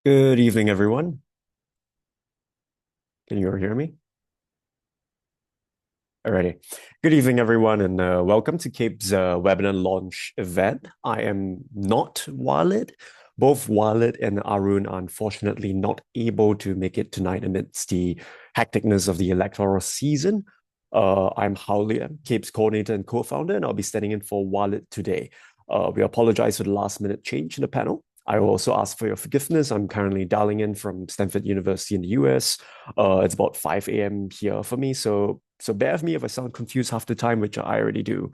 Good evening, everyone. Can you all hear me? Alrighty. Good evening, everyone, and welcome to Cape's webinar launch event. I am not Walid. Both Walid and Arun are unfortunately not able to make it tonight amidst the hecticness of the electoral season. I'm Haulia, Cape's coordinator and co-founder, and I'll be standing in for Walid today. We apologize for the last-minute change in the panel. I will also ask for your forgiveness. I'm currently dialing in from Stanford University in the US. It's about 5 a.m. here for me, so bear with me if I sound confused half the time, which I already do.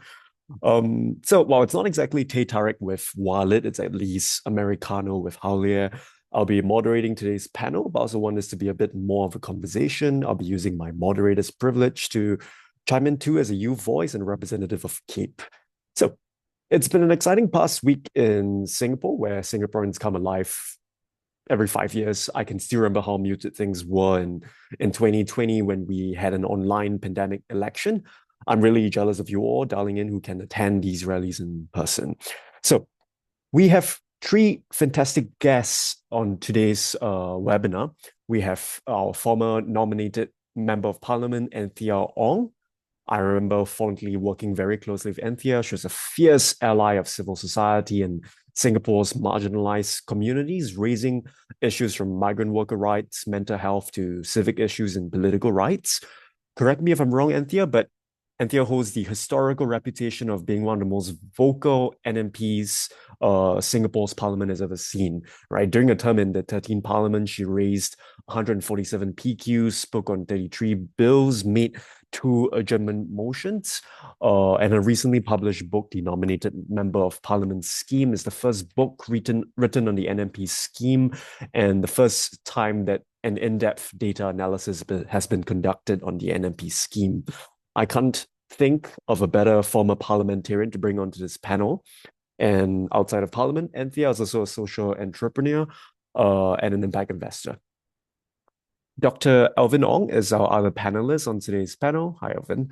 So while it's not exactly Teh Tarik with Walid, it's at least Americano with Haulia. I'll be moderating today's panel, but I also want this to be a bit more of a conversation. I'll be using my moderator's privilege to chime in too as a youth voice and representative of CAPE. So it's been an exciting past week in Singapore, where Singaporeans come alive every 5 years. I can still remember how muted things were in 2020 when we had an online pandemic election. I'm really jealous of you all dialing in who can attend these rallies in person. So we have three fantastic guests on today's webinar. We have our former nominated Member of Parliament, Anthea Ong. I remember fondly working very closely with Anthea. She was a fierce ally of civil society and Singapore's marginalized communities, raising issues from migrant worker rights, mental health to civic issues and political rights. Correct me if I'm wrong, Anthea, but Anthea holds the historical reputation of being one of the most vocal NMPs Singapore's parliament has ever seen. Right, during a term in the 13th Parliament, she raised 147 PQs, spoke on 33 bills, made two adjournment motions, and a recently published book, The Nominated Member of Parliament Scheme, is the first book written on the NMP scheme, and the first time that an in-depth data analysis has been conducted on the NMP scheme. I can't think of a better former parliamentarian to bring onto this panel. And outside of Parliament, Anthea is also a social entrepreneur and an impact investor. Dr. Elvin Ong is our other panelist on today's panel. Hi, Elvin.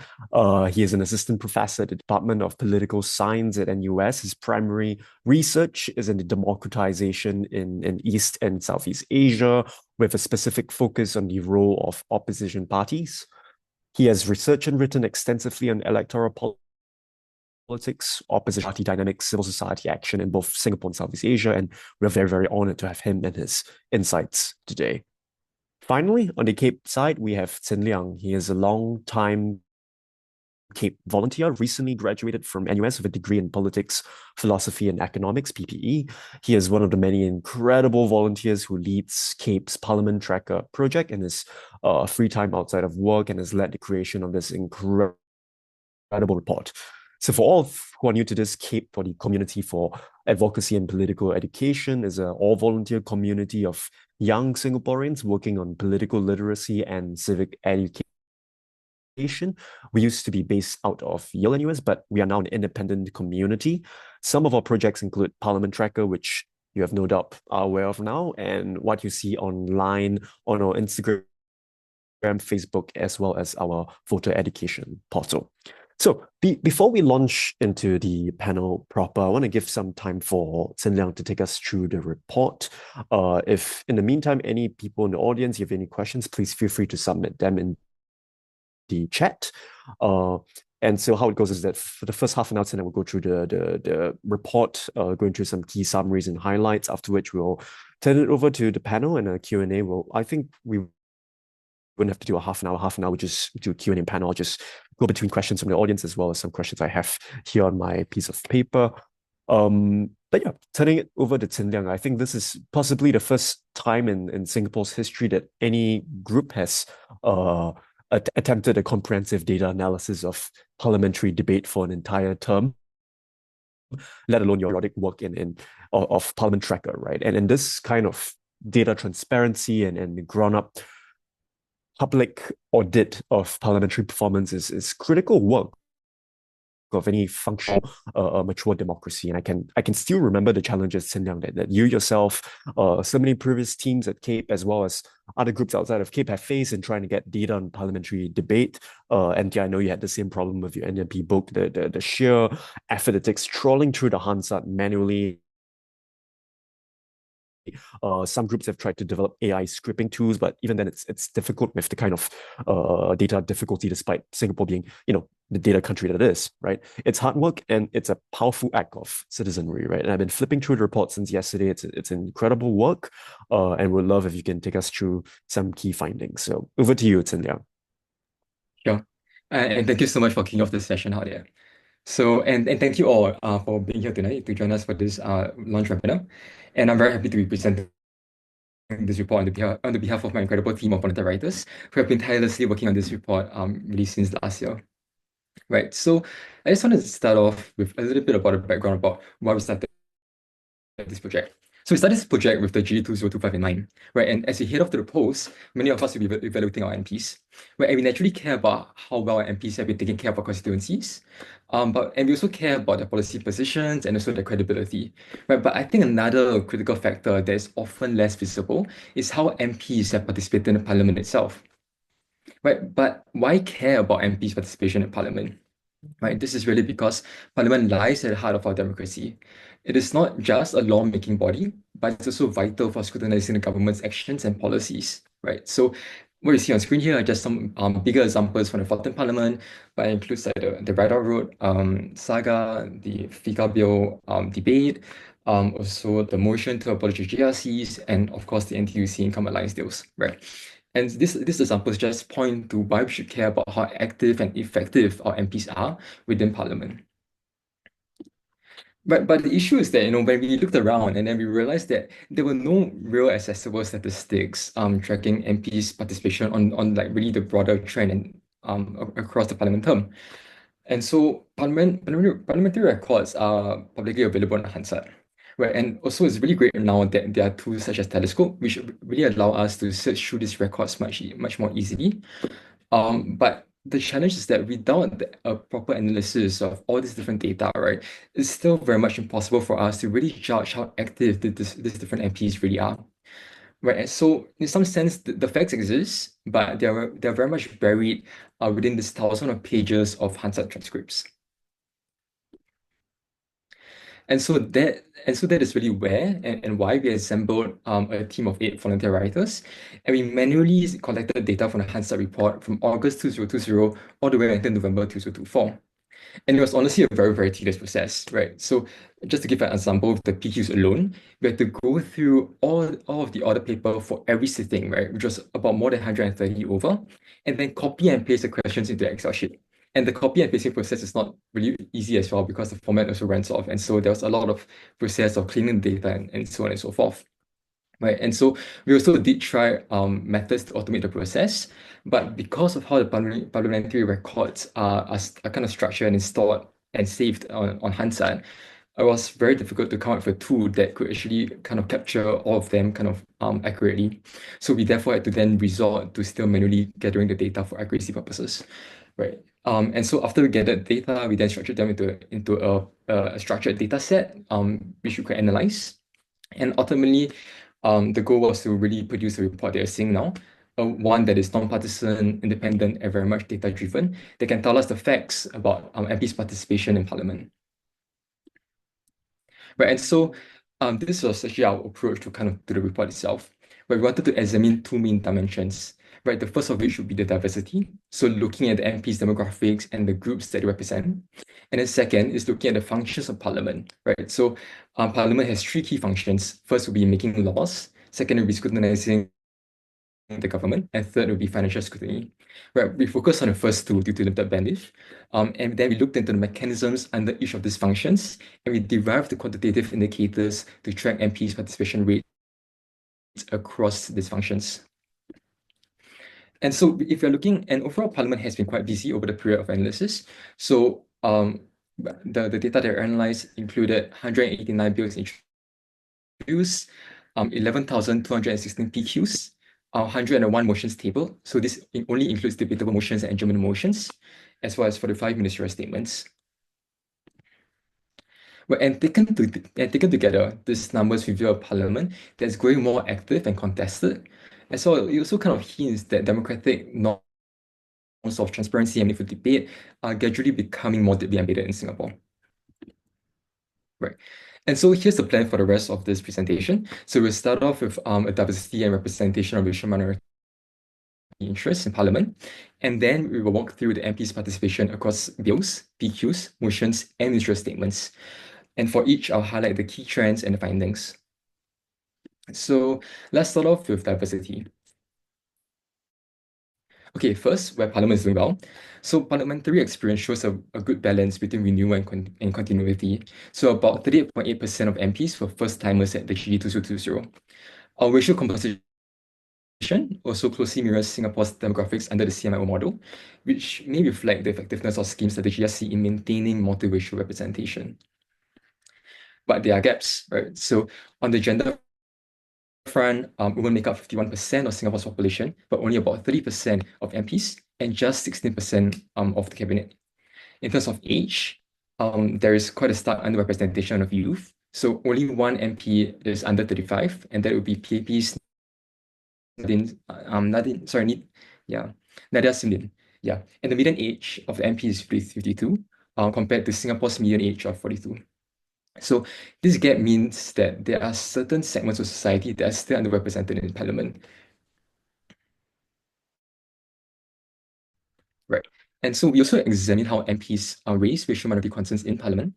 He is an assistant professor at the Department of Political Science at NUS. His primary research is in the democratization in East and Southeast Asia, with a specific focus on the role of opposition parties. He has researched and written extensively on electoral politics, opposition party dynamics, civil society action in both Singapore and Southeast Asia, and we're very, very honored to have him and his insights today. Finally, on the Cape side, we have Xin Liang. He is a long-time Cape volunteer, recently graduated from NUS with a degree in politics, philosophy, and economics, PPE. He is one of the many incredible volunteers who leads Cape's Parliament Tracker project in his free time outside of work and has led the creation of this incredible report. So for all who are new to this, CAPE, for the Community for Advocacy and Political Education, is an all-volunteer community of young Singaporeans working on political literacy and civic education. We used to be based out of Yale NUS, but we are now an independent community. Some of our projects include Parliament Tracker, which you have no doubt are aware of now, and what you see online on our Instagram, Facebook, as well as our voter education portal. So before we launch into the panel proper, I want to give some time for Xin Liang to take us through the report. If in the meantime, any people in the audience, you have any questions, please feel free to submit them in the chat. And so how it goes is that for the first half an hour, then we'll go through the report, going through some key summaries and highlights, after which we'll turn it over to the panel and a Q&A. I think we wouldn't have to do a half an hour, just do a Q&A and panel. I'll just go between questions from the audience as well as some questions I have here on my piece of paper. But yeah, turning it over to Xin Liang, I think this is possibly the first time in Singapore's history that any group has attempted a comprehensive data analysis of parliamentary debate for an entire term, let alone your periodic work of Parliament Tracker, right? And this kind of data transparency and ground-up public audit of parliamentary performance is critical work of any functional mature democracy. And I can still remember the challenges, Xin Liang, that you yourself, so many previous teams at CAPE, as well as other groups outside of CAPE have faced in trying to get data on parliamentary debate. And yeah, I know you had the same problem with your NMP book, the sheer effort it takes trawling through the Hansard manually Some groups have tried to develop AI scripting tools, but even then, it's difficult with the kind of data difficulty, despite Singapore being, the data country that it is, right? It's hard work and it's a powerful act of citizenry, right? And I've been flipping through the report since yesterday. It's incredible work, and would love if you can take us through some key findings. So over to you, Anthea. Sure. And thank you so much for kicking off this session out there. So, and thank you all for being here tonight to join us for this launch webinar. And I'm very happy to be presenting this report on the behalf of my incredible team of volunteer writers who have been tirelessly working on this report really since last year. Right. So I just wanted to start off with a little bit about the background about why we started this project. So we started this project with the GD2025 in mind, right? And as we head off to the polls, many of us will be evaluating our MPs, right? And we naturally care about how well our MPs have been taking care of our constituencies, and we also care about their policy positions and also their credibility, right? But I think another critical factor that is often less visible is how MPs have participated in the parliament itself, right? But why care about MPs' participation in parliament? Right? This is really because Parliament lies at the heart of our democracy. It is not just a lawmaking body, but it's also vital for scrutinizing the government's actions and policies. Right? So what you see on screen here are just some bigger examples from the 14th Parliament, but it includes like the Ride Out Road saga, the FICA bill debate, also the motion to abolish GRCs, and of course the NTUC Income Alliance deals. Right? And this examples just point to why we should care about how active and effective our MPs are within Parliament. But the issue is that, when we looked around and then we realized that there were no real accessible statistics tracking MPs' participation on like really the broader trend and across the Parliament term. And so parliamentary records are publicly available on Hansard. Right, and also it's really great now that there are tools such as Telescope, which really allow us to search through these records much more easily. But the challenge is that without a proper analysis of all these different data, right, it's still very much impossible for us to really judge how active these different MPs really are. Right, and so in some sense, the facts exist, but they're very much buried within this thousands of pages of Hansard transcripts. And so that is really where and why we assembled a team of 8 volunteer writers, and we manually collected data from the Hansard report from August 2020 all the way until November 2024. And it was honestly a very, very tedious process, right? So just to give an example of the PQs alone, we had to go through all of the order paper for every sitting, right? Which was about more than 130 over, and then copy and paste the questions into the Excel sheet. And the copy and pasting process is not really easy as well because the format also runs off. And so there was a lot of process of cleaning the data and so on and so forth. Right, and so we also did try methods to automate the process, but because of how the parliamentary records are kind of structured and stored and saved on Hansard, it was very difficult to come up with a tool that could actually kind of capture all of them kind of accurately. So we therefore had to then resort to still manually gathering the data for accuracy purposes. Right. And so after we gathered data, we then structured them into a structured data set, which we could analyze. And ultimately, the goal was to really produce a report that you're seeing now, one that is non-partisan, independent, and very much data-driven, that can tell us the facts about MPs' participation in Parliament. Right, and so this was actually our approach to the report itself, where we wanted to examine 2 main dimensions. Right, the first of which should be the diversity, so looking at the MPs' demographics and the groups that they represent. And then second is looking at the functions of Parliament, right? So Parliament has 3 key functions. First will be making laws, second will be scrutinizing the government, and third will be financial scrutiny. Right, we focused on the first two due to limited bandwidth, and then we looked into the mechanisms under each of these functions, and we derived the quantitative indicators to track MPs' participation rates across these functions. And so if you're looking, and overall Parliament has been quite busy over the period of analysis. So the data that are analyzed included 189 bills introduced, 11,216 PQs, 101 motions tabled. So this only includes debatable motions and adjournment motions, as well as 45 ministerial statements. Well, and taken together, these numbers reveal a Parliament that's growing more active and contested. And so it also kind of hints that democratic norms of transparency and meaningful debate are gradually becoming more deeply embedded in Singapore. Right. And so here's the plan for the rest of this presentation. So we'll start off with a diversity and representation of racial minority interests in Parliament, and then we will walk through the MP's participation across bills, PQs, motions, and interest statements. And for each, I'll highlight the key trends and the findings. So let's start off with diversity. Okay, first, where Parliament is doing well. So parliamentary experience shows a good balance between renewal and continuity. So about 38.8% of MPs were first-timers at the GD2020. Our racial composition also closely mirrors Singapore's demographics under the CMIO model, which may reflect the effectiveness of schemes like the GRC in maintaining multiracial representation. But there are gaps, right? So on the gender front, women make up 51% of Singapore's population, but only about 30% of MPs and just 16% of the cabinet. In terms of age, there is quite a stark underrepresentation of youth. So only one MP is under 35, and that would be PAP's Nadia Simlin. Yeah, and the median age of the MP is 52, compared to Singapore's median age of 42. So this gap means that there are certain segments of society that are still underrepresented in Parliament. Right. And so we also examine how MPs raise racial minority concerns in Parliament.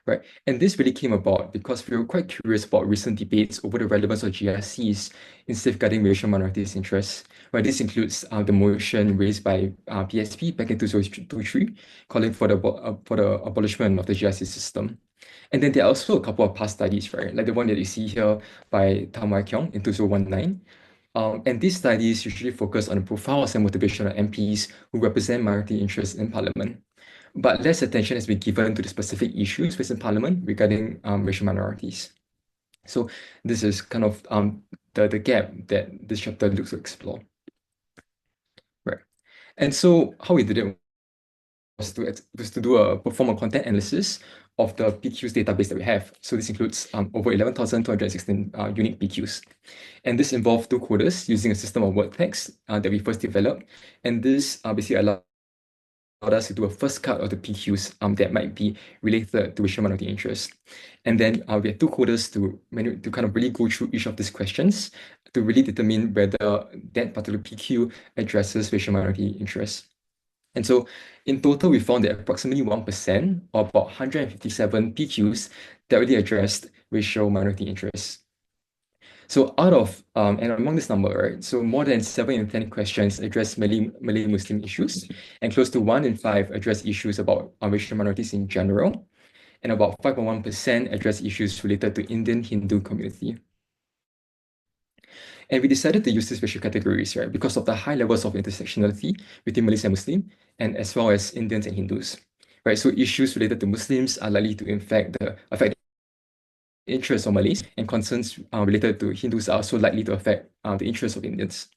Right. And this really came about because we were quite curious about recent debates over the relevance of GRCs in safeguarding racial minorities' interests. Right. This includes the motion raised by PSP back in 2023, calling for the abolishment of the GRC system. And then there are also a couple of past studies, right? Like the one that you see here by Tam Wai Kiong in 2019. And these studies usually focus on the profiles and motivation of MPs who represent minority interests in Parliament. But less attention has been given to the specific issues facing Parliament regarding racial minorities. So this is kind of the gap that this chapter looks to explore. Right. And so how we did it was to perform a content analysis of the PQs database that we have. So this includes over 11,216 unique PQs. And this involved two coders using a system of word text that we first developed. And this basically allowed us to do a first cut of the PQs that might be related to racial minority interest. And then we had two coders to kind of really go through each of these questions to really determine whether that particular PQ addresses racial minority interest. And so in total, we found that approximately 1%, or about 157 PQs, that really addressed racial minority interests. So out of, and among this number, right, so more than 7 in 10 questions address Malay Muslim issues, and close to 1 in 5 address issues about racial minorities in general, and about 5.1% address issues related to Indian Hindu community. And we decided to use these racial categories, right, because of the high levels of intersectionality between Malays and Muslim, and as well as Indians and Hindus, right? So issues related to Muslims are likely to affect the interests of Malays, and concerns related to Hindus are also likely to affect the interests of Indians.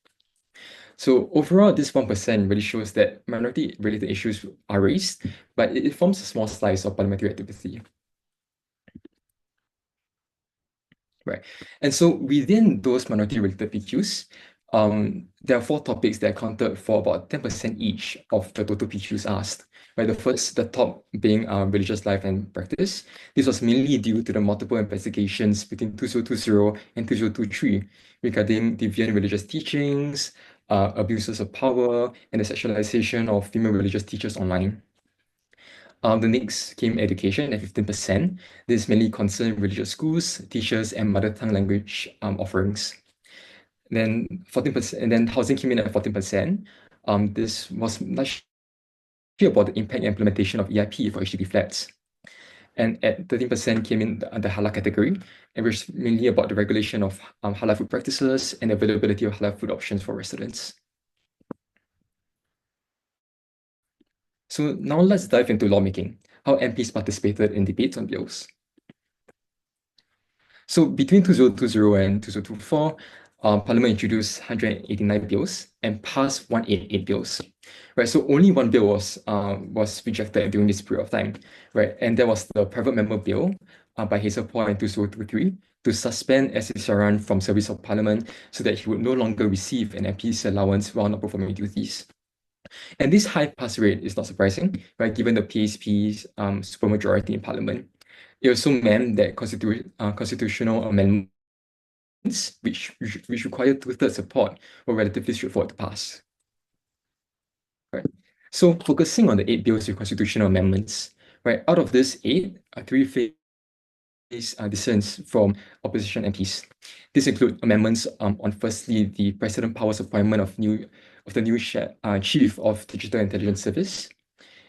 So overall, this 1% really shows that minority-related issues are raised, but it forms a small slice of parliamentary activity. Right. And so within those minority-related PQs, there are 4 topics that accounted for about 10% each of the total PQs asked. Right, the top being religious life and practice. This was mainly due to the multiple investigations between 2020 and 2023 regarding deviant religious teachings, abuses of power, and the sexualization of female religious teachers online. The next came education at 15%. This mainly concerned religious schools, teachers, and mother tongue language offerings. Then 14%, and then housing came in at 14%. This was largely about the impact and implementation of EIP for HDB flats. And at 13% came in the halal category, and was mainly about the regulation of halal food practices and availability of halal food options for residents. So now let's dive into lawmaking, how MPs participated in debates on bills. So between 2020 and 2024, Parliament introduced 189 bills and passed 188 bills, right? So only one bill was rejected during this period of time, right? And that was the private member bill by Hazel Paul in 2023 to suspend S.A. Saran from service of Parliament so that he would no longer receive an MP's allowance while not performing duties. And this high pass rate is not surprising, right? Given the PSP's supermajority in Parliament. it also meant that constitutional amendments, which require two-thirds support, were relatively straightforward to pass. Right. So focusing on the 8 bills with constitutional amendments, right, out of this 8, 3 face dissents from opposition MPs. These include amendments on firstly the President powers appointment of the new Chief of Digital Intelligence Service,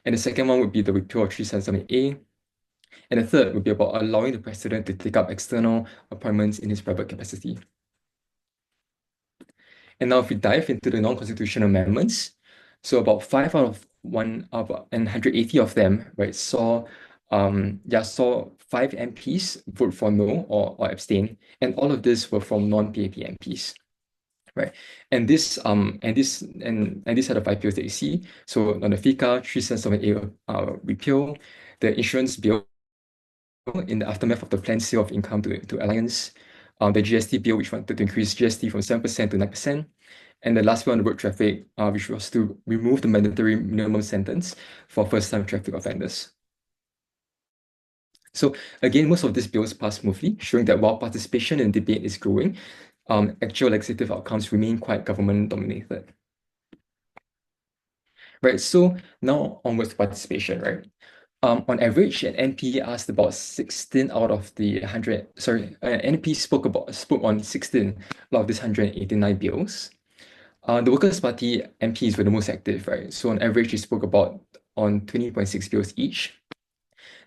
and the second one would be the repeal of 377A, and the third would be about allowing the President to take up external appointments in his private capacity. And now if we dive into the non-constitutional amendments, so about 5 out of 180 of them, right, saw 5 MPs vote for no or abstain, and all of this were from non-PAP MPs. Right. And these are the 5 bills that you see. So on the FICA 377A repeal, the insurance bill in the aftermath of the planned sale of income to Alliance, the GST bill, which wanted to increase GST from 7% to 9%, and the last bill on the road traffic, which was to remove the mandatory minimum sentence for first-time traffic offenders. So again, most of these bills passed smoothly, showing that while participation in debate is growing, actual legislative outcomes remain quite government-dominated. Right, so now onwards to participation, right? On average, an NP asked about 16 out of the 100, an NP spoke on 16 out of these 189 bills. The Workers' Party MPs were the most active, right? So on average, they spoke about on 20.6 bills each.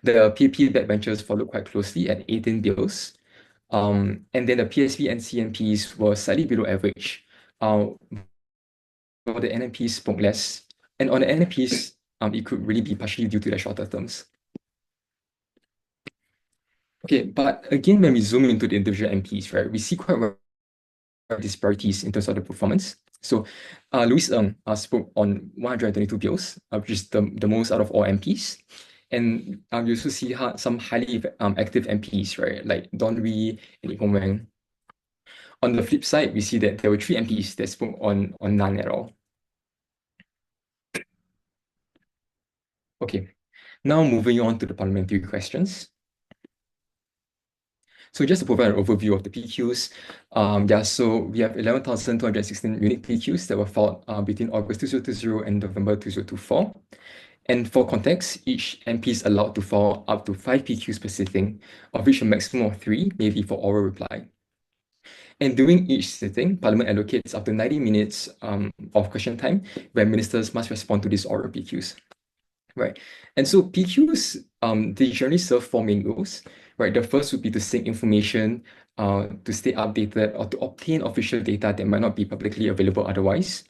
The PP backbenchers followed quite closely at 18 bills. And then the PSP and CNPs were slightly below average. While the NMPs spoke less. And on the NMPs, it could really be partially due to their shorter terms. Okay, but again, when we zoom into the individual MPs, right, we see quite disparities in terms of the performance. So Louis Ng spoke on 122 bills, which is the most out of all MPs. And you also see some highly active MPs, right, like Don Ree and Lee Hong Wang. On the flip side, we see that there were 3 MPs that spoke on none at all. Okay, now moving on to the parliamentary questions. So just to provide an overview of the PQs, so we have 11,216 unique PQs that were filed between August 2020 and November 2024. And for context, each MP is allowed to file up to 5 PQs per sitting, of which a maximum of 3 may be for oral reply. And during each sitting, Parliament allocates up to 90 minutes of question time where ministers must respond to these oral PQs. Right. And so PQs, they generally serve 4 main roles. Right. The first would be to seek information, to stay updated, or to obtain official data that might not be publicly available otherwise.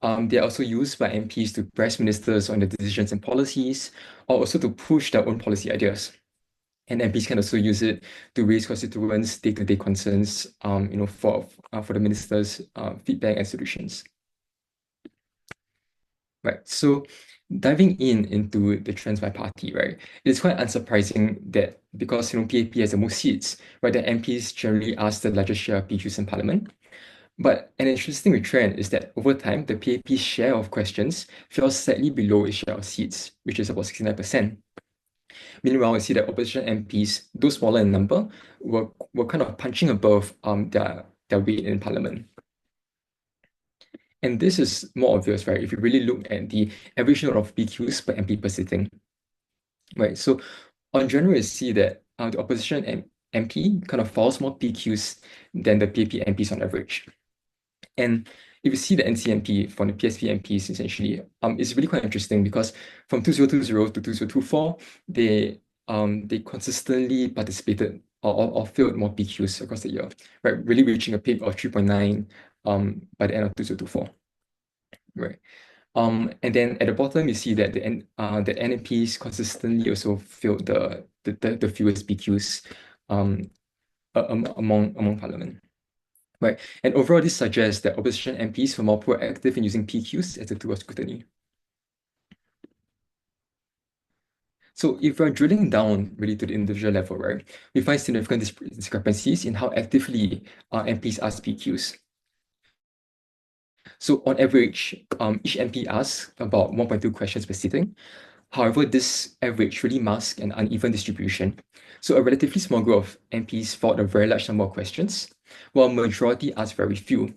They are also used by MPs to press ministers on their decisions and policies, or also to push their own policy ideas. And MPs can also use it to raise constituents' day-to-day concerns, for the ministers' feedback and solutions. Right. So diving into the trends by party, right, it's quite unsurprising that because PAP has the most seats, right, the MPs generally ask the largest share of PQs in Parliament. But an interesting trend is that over time, the PAP's share of questions fell slightly below its share of seats, which is about 69%. Meanwhile, we see that opposition MPs, though smaller in number, were kind of punching above their weight in Parliament. And this is more obvious, right, if you really look at the average number of PQs per MP per sitting. Right, so on general, you see that the opposition MP kind of files more PQs than the PAP MPs on average. And if you see the NCMP from the PSP MPs, essentially, it's really quite interesting because from 2020 to 2024, they consistently participated or filled more PQs across the year, right? Really reaching a peak of 3.9 by the end of 2024, right? And then at the bottom, you see that the NMPs consistently also filled the fewest PQs among Parliament. Right, and overall, this suggests that opposition MPs were more proactive in using PQs as a tool of scrutiny. So if we're drilling down really to the individual level, right, we find significant discrepancies in how actively MPs ask PQs. So on average, each MP asks about 1.2 questions per sitting. However, this average really masks an uneven distribution. So a relatively small group of MPs fought a very large number of questions, while majority asked very few.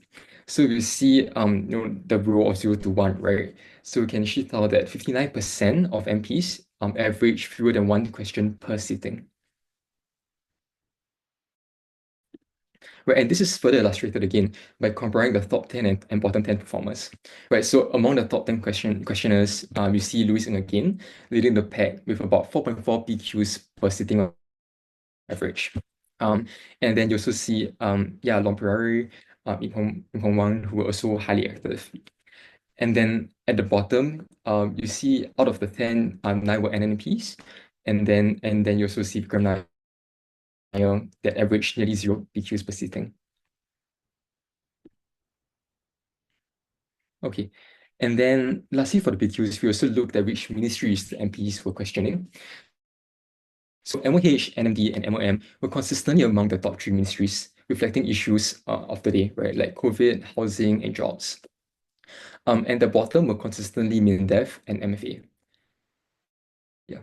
So you see, the rule of 0 to 1, right? So you can actually tell that 59% of MPs average fewer than one question per sitting. Right, and this is further illustrated again by comparing the top 10 and bottom 10 performers. Right, so among the top 10 questioners, you see Louis Ng again leading the pack with about 4.4 PQs per sitting on average. And then you also see, Long Perari, Ip Hong Wang, who were also highly active. And then at the bottom, you see out of the 10, 9 were NNPs, and then you also see Vikram Nair that averaged nearly 0 PQs per sitting. Okay. And then lastly, for the PQs, we also looked at which ministries the MPs were questioning. So MOH, NMD, and MOM were consistently among the top 3 ministries, reflecting issues of the day, right? Like COVID, housing, and jobs. And the bottom were consistently MINDEF and MFA. Yeah.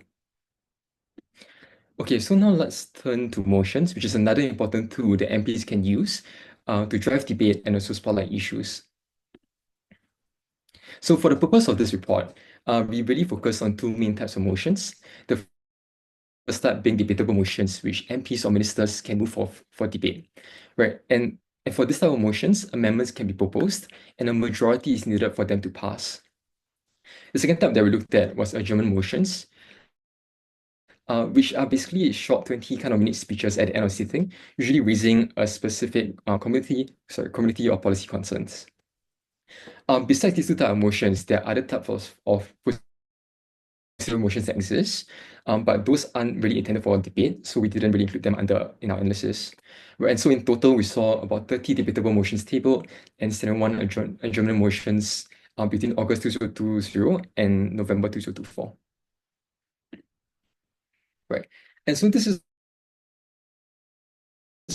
Okay, so now let's turn to motions, which is another important tool that MPs can use to drive debate and also spotlight issues. So for the purpose of this report, we really focus on two main types of motions. The first type being debatable motions, which MPs or ministers can move for debate, right? And for this type of motions, amendments can be proposed, and a majority is needed for them to pass. The second type that we looked at was adjournment motions, which are basically short 20 kind of minute speeches at the end of sitting, usually raising a specific community or policy concerns. Besides these two types of motions, there are other types of procedural motions that exist, but those aren't really intended for debate, so we didn't really include them in our analysis. Right, and so in total, we saw about 30 debatable motions tabled and 71 adjournment motions between August 2020 and November 2024. Right, and so this is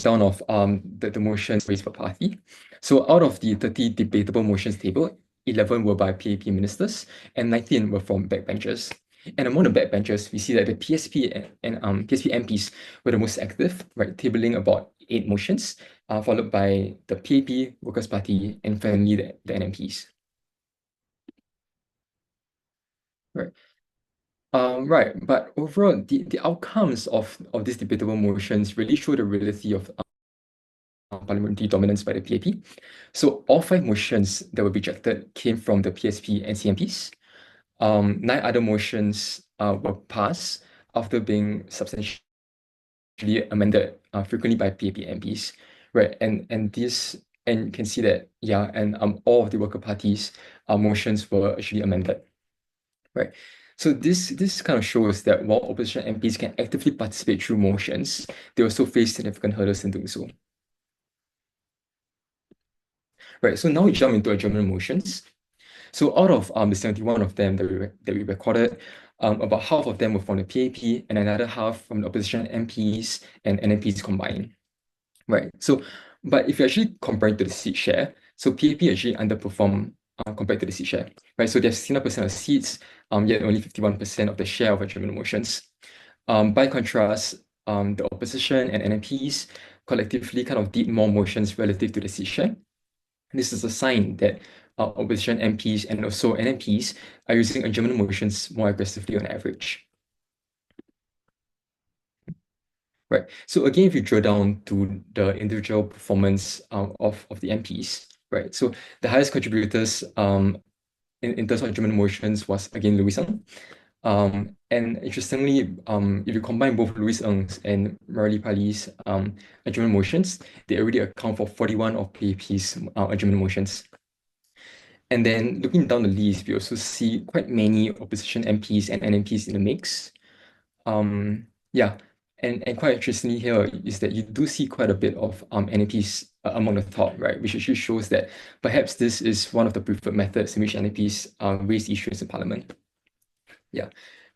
down of the motions raised per party. So out of the 30 debatable motions tabled, 11 were by PAP ministers and 19 were from backbenchers. And among the backbenchers, we see that the PSP and PSP MPs were the most active, right, tabling about 8 motions, followed by the PAP, Workers' Party, and finally the NMPs. Right. Right, but overall, the outcomes of these debatable motions really show the reality of parliamentary dominance by the PAP. So all 5 motions that were rejected came from the PSP and CMPs. 9 other motions were passed after being substantially amended frequently by PAP MPs, right? And you can see that all of the worker parties motions were actually amended, right? So this kind of shows that while opposition MPs can actively participate through motions, they also face significant hurdles in doing so. Right, so now we jump into adjournment motions. So out of the 71 of them that we recorded, about half of them were from the PAP and another half from the opposition MPs and NMPs combined. Right, so but if you actually compare it to the seat share, so PAP actually underperformed compared to the seat share. Right, so they have 69% of seats, yet only 51% of the share of adjournment motions. By contrast, the opposition and NMPs collectively kind of did more motions relative to the seat share. This is a sign that opposition MPs and also NMPs are using adjournment motions more aggressively on average. Right. So again, if you drill down to the individual performance of the MPs, right? So the highest contributors in terms of adjournment motions was again Louis Ng. And interestingly, if you combine both Louis Ng's and Marali Pali's adjournment motions, they already account for 41 of PAP's adjournment motions. And then looking down the list, we also see quite many opposition MPs and NMPs in the mix. Yeah, and quite interestingly here is that you do see quite a bit of NMPs among the top, right? Which actually shows that perhaps this is one of the preferred methods in which NMPs raise issues in Parliament. Yeah.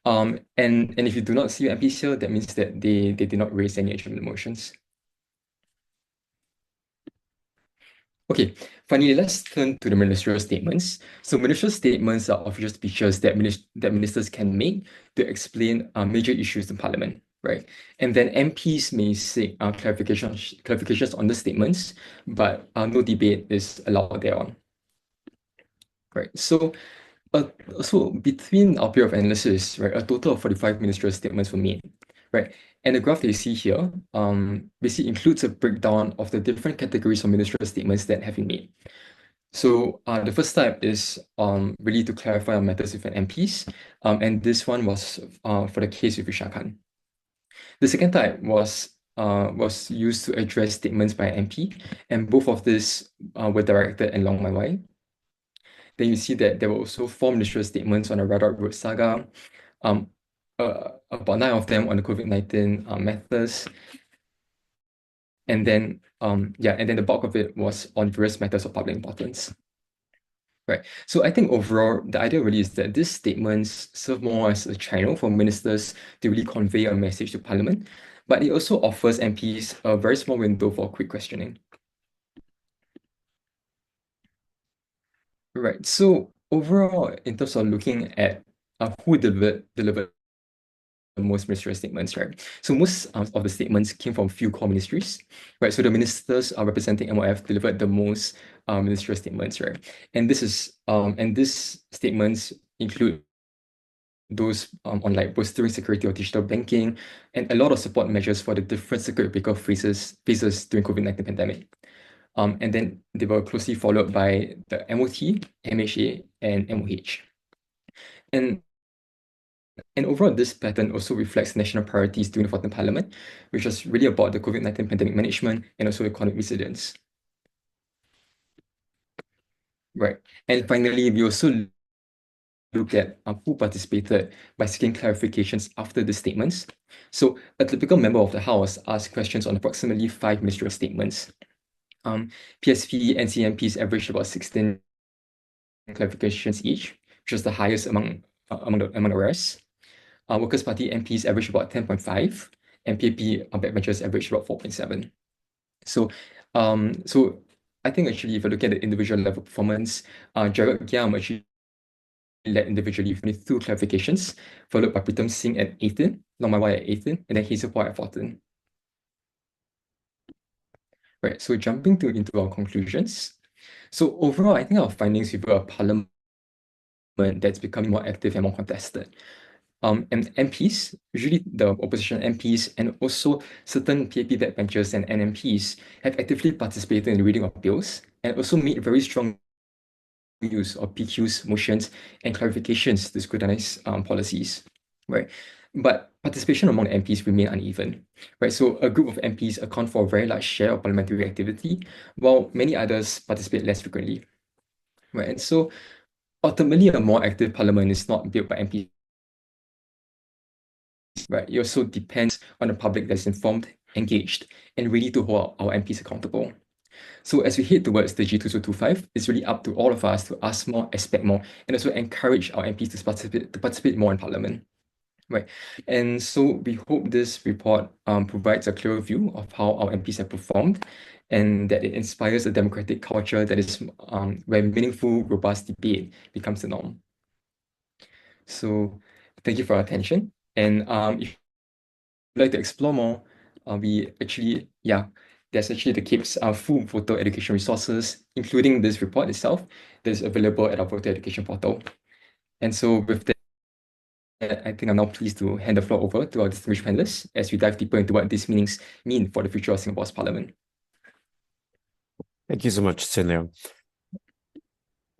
And if you do not see MPs here, that means that they did not raise any adjournment motions. Okay, finally, let's turn to the ministerial statements. So ministerial statements are official speeches that ministers can make to explain major issues in Parliament, right? And then MPs may seek clarifications on the statements, but no debate is allowed thereon, right? Uh, so between our period of analysis, right, a total of 45 ministerial statements were made, right? And the graph that you see here basically includes a breakdown of the different categories of ministerial statements that have been made. So the first type is really to clarify on matters with an MPs, and this one was for the case with Risha Khan. The second type was used to address statements by an MP, and both of these were directed along my way. Then you see that there were also four ministerial statements on the Red Dot Road saga, um, about nine of them on the COVID-19 matters, and then the bulk of it was on various matters of public importance. Right. So I think overall, the idea really is that these statements serve more as a channel for ministers to really convey a message to Parliament, but it also offers MPs a very small window for quick questioning. Right. So overall, in terms of looking at who delivered the most ministerial statements, right? So most of the statements came from few core ministries, right? So the ministers representing MOF delivered the most ministerial statements, right? And these statements include those on like bolstering security or digital banking, and a lot of support measures for the different circuit breaker phases during COVID-19 pandemic. And then they were closely followed by the MOT, MHA, and MOH. And overall, this pattern also reflects national priorities during the 14th Parliament, which was really about the COVID-19 pandemic management and also economic resilience. Right. And finally, we also look at who participated by seeking clarifications after the statements. So a typical member of the House asked questions on approximately 5 ministerial statements. PSP and CMPs averaged about 16 clarifications each, which was the highest among the rest. Workers' Party MPs averaged about 10.5, and PAP backbenchers averaged about 4.7. So I think actually if you look at the individual level performance, Gerald Giam actually led individually with 22 clarifications, followed by Pritam Singh at 18, Long Mai Wai at 18, and then Hazel Paul at 14. Right, so jumping into our conclusions. So overall, I think our findings reveal a parliament that's becoming more active and more contested. And MPs, usually the opposition MPs, and also certain PAP backbenchers and NMPs have actively participated in the reading of bills and also made very strong use of PQs, motions, and clarifications to scrutinize policies, right? But participation among MPs remain uneven, right? So a group of MPs account for a very large share of parliamentary activity, while many others participate less frequently, right? And so ultimately, a more active parliament is not built by MPs, right? It also depends on the public that's informed, engaged, and ready to hold our MPs accountable. So as we head towards the G2025, it's really up to all of us to ask more, expect more, and also encourage our MPs to participate more in Parliament. Right. And so we hope this report provides a clear view of how our MPs have performed and that it inspires a democratic culture that is where meaningful, robust debate becomes the norm. So thank you for your attention. And if you'd like to explore more, there's actually the CAPE's full voter education resources, including this report itself, that is available at our voter education portal. And so with that, I think I'm now pleased to hand the floor over to our distinguished panelists as we dive deeper into what these meanings mean for the future of Singapore's parliament. Thank you so much, Sin Leong.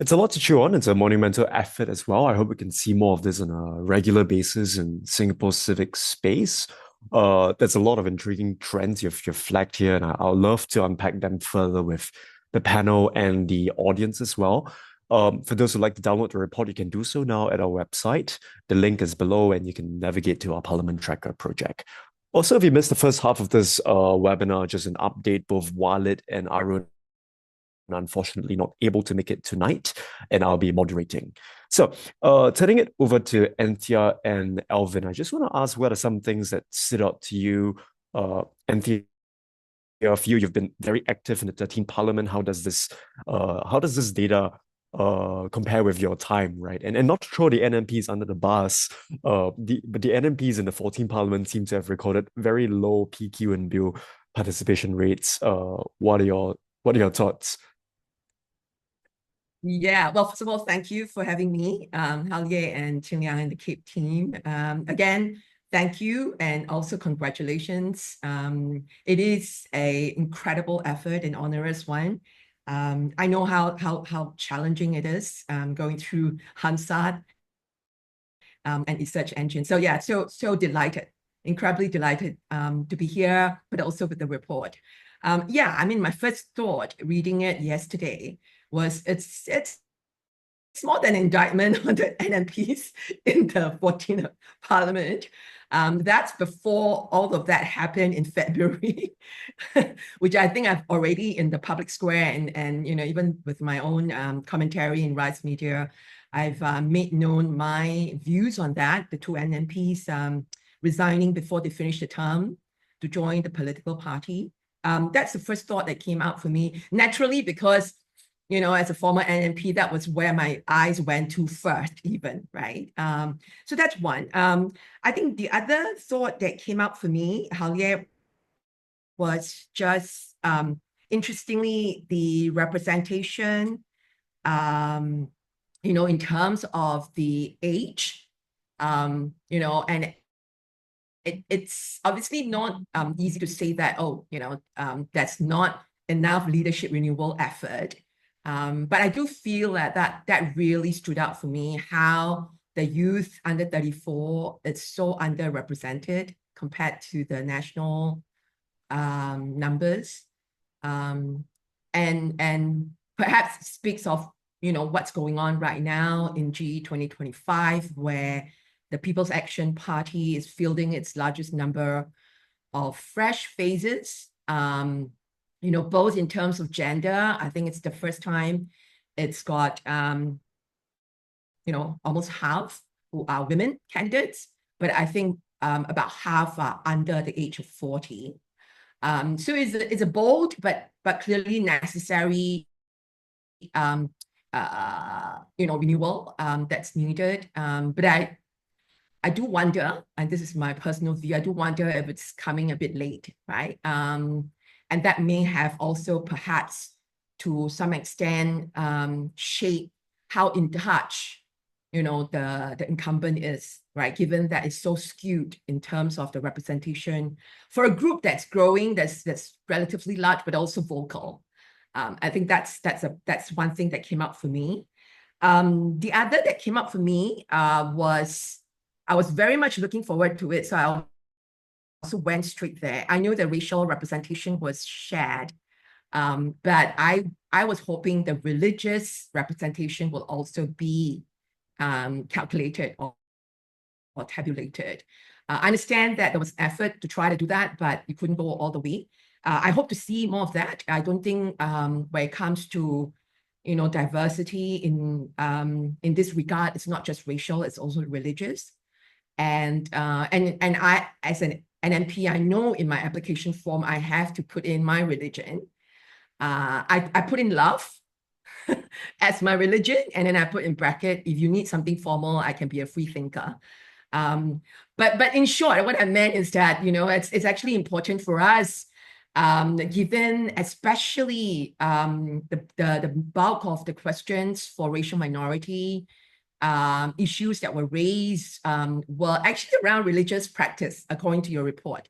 It's a lot to chew on. It's a monumental effort as well. I hope we can see more of this on a regular basis in Singapore's civic space. There's a lot of intriguing trends you've flagged here, and I'd love to unpack them further with the panel and the audience as well. For those who'd like to download the report, you can do so now at our website. The link is below, and you can navigate to our Parliament Tracker project. Also, if you missed the first half of this webinar, just an update, both Walid and Arun unfortunately not able to make it tonight, and I'll be moderating. So, turning it over to Anthea and Elvin, I just want to ask what are some things that stood out to you, Anthea, of you. You've been very active in the 13th Parliament. How does this data compare with your time, right? And not to throw the NMPs under the bus, but the NMPs in the 14th Parliament seem to have recorded very low PQ and bill participation rates. What are your thoughts? Yeah, well, first of all, thank you for having me, Halie and Chin Liang and the CAPE team. Again, thank you and also congratulations. It is an incredible effort and onerous one. I know how challenging it is going through Hansard and its search engine. So yeah, so delighted, incredibly delighted to be here, but also with the report. Yeah, I mean, my first thought reading it yesterday was it's more than an indictment on the NMPs in the 14th Parliament. That's before all of that happened in February, which I think I've already in the public square and you know, even with my own commentary in Rise Media, I've made known my views on that, the two NMPs resigning before they finish the term to join the political party. That's the first thought that came out for me, naturally, because you know, as a former NMP, that was where my eyes went to first, even, right? So that's one. I think the other thought that came out for me, Halie, was just interestingly the representation, you know, in terms of the age, you know, and it's obviously not easy to say that, oh, you know, that's not enough leadership renewal effort. But I do feel that really stood out for me, how the youth under 34 is so underrepresented compared to the national numbers. And perhaps speaks of, you know, what's going on right now in GE 2025, where the People's Action Party is fielding its largest number of fresh faces. You know, both in terms of gender, I think it's the first time it's got, you know, almost half who are women candidates, but I think about half are under the age of 40. So it's a bold, but clearly necessary, you know, renewal that's needed. But I do wonder, and this is my personal view, I do wonder if it's coming a bit late, right? And that may have also perhaps to some extent shape how in touch, you know, the incumbent is, right? Given that it's so skewed in terms of the representation for a group that's growing, that's relatively large, but also vocal. I think that's one thing that came up for me. The other that came up for me was I was very much looking forward to it, so I also went straight there. I know the racial representation was shared, but I was hoping the religious representation will also be calculated or tabulated. I understand that there was effort to try to do that, but you couldn't go all the way. I hope to see more of that. I don't think when it comes to, you know, diversity in this regard, it's not just racial, it's also religious. And I, as an MP, I know in my application form, I have to put in my religion. I put in love as my religion, and then I put in bracket, if you need something formal, I can be a free thinker. But in short, what I meant is that, you know, it's actually important for us, given especially the bulk of the questions for racial minority issues that were raised were actually around religious practice, according to your report.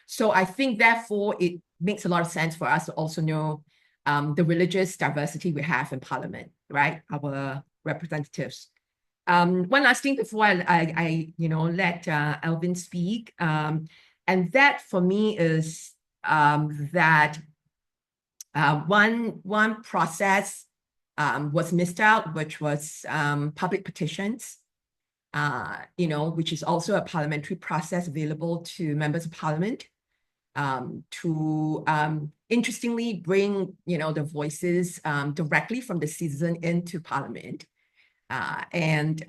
So I think, therefore, it makes a lot of sense for us to also know the religious diversity we have in Parliament, right? Our representatives. One last thing before I you know, let Elvin speak, and that for me is that one process was missed out, which was public petitions, you know, which is also a parliamentary process available to members of Parliament to interestingly bring, you know, the voices directly from the citizen into Parliament. And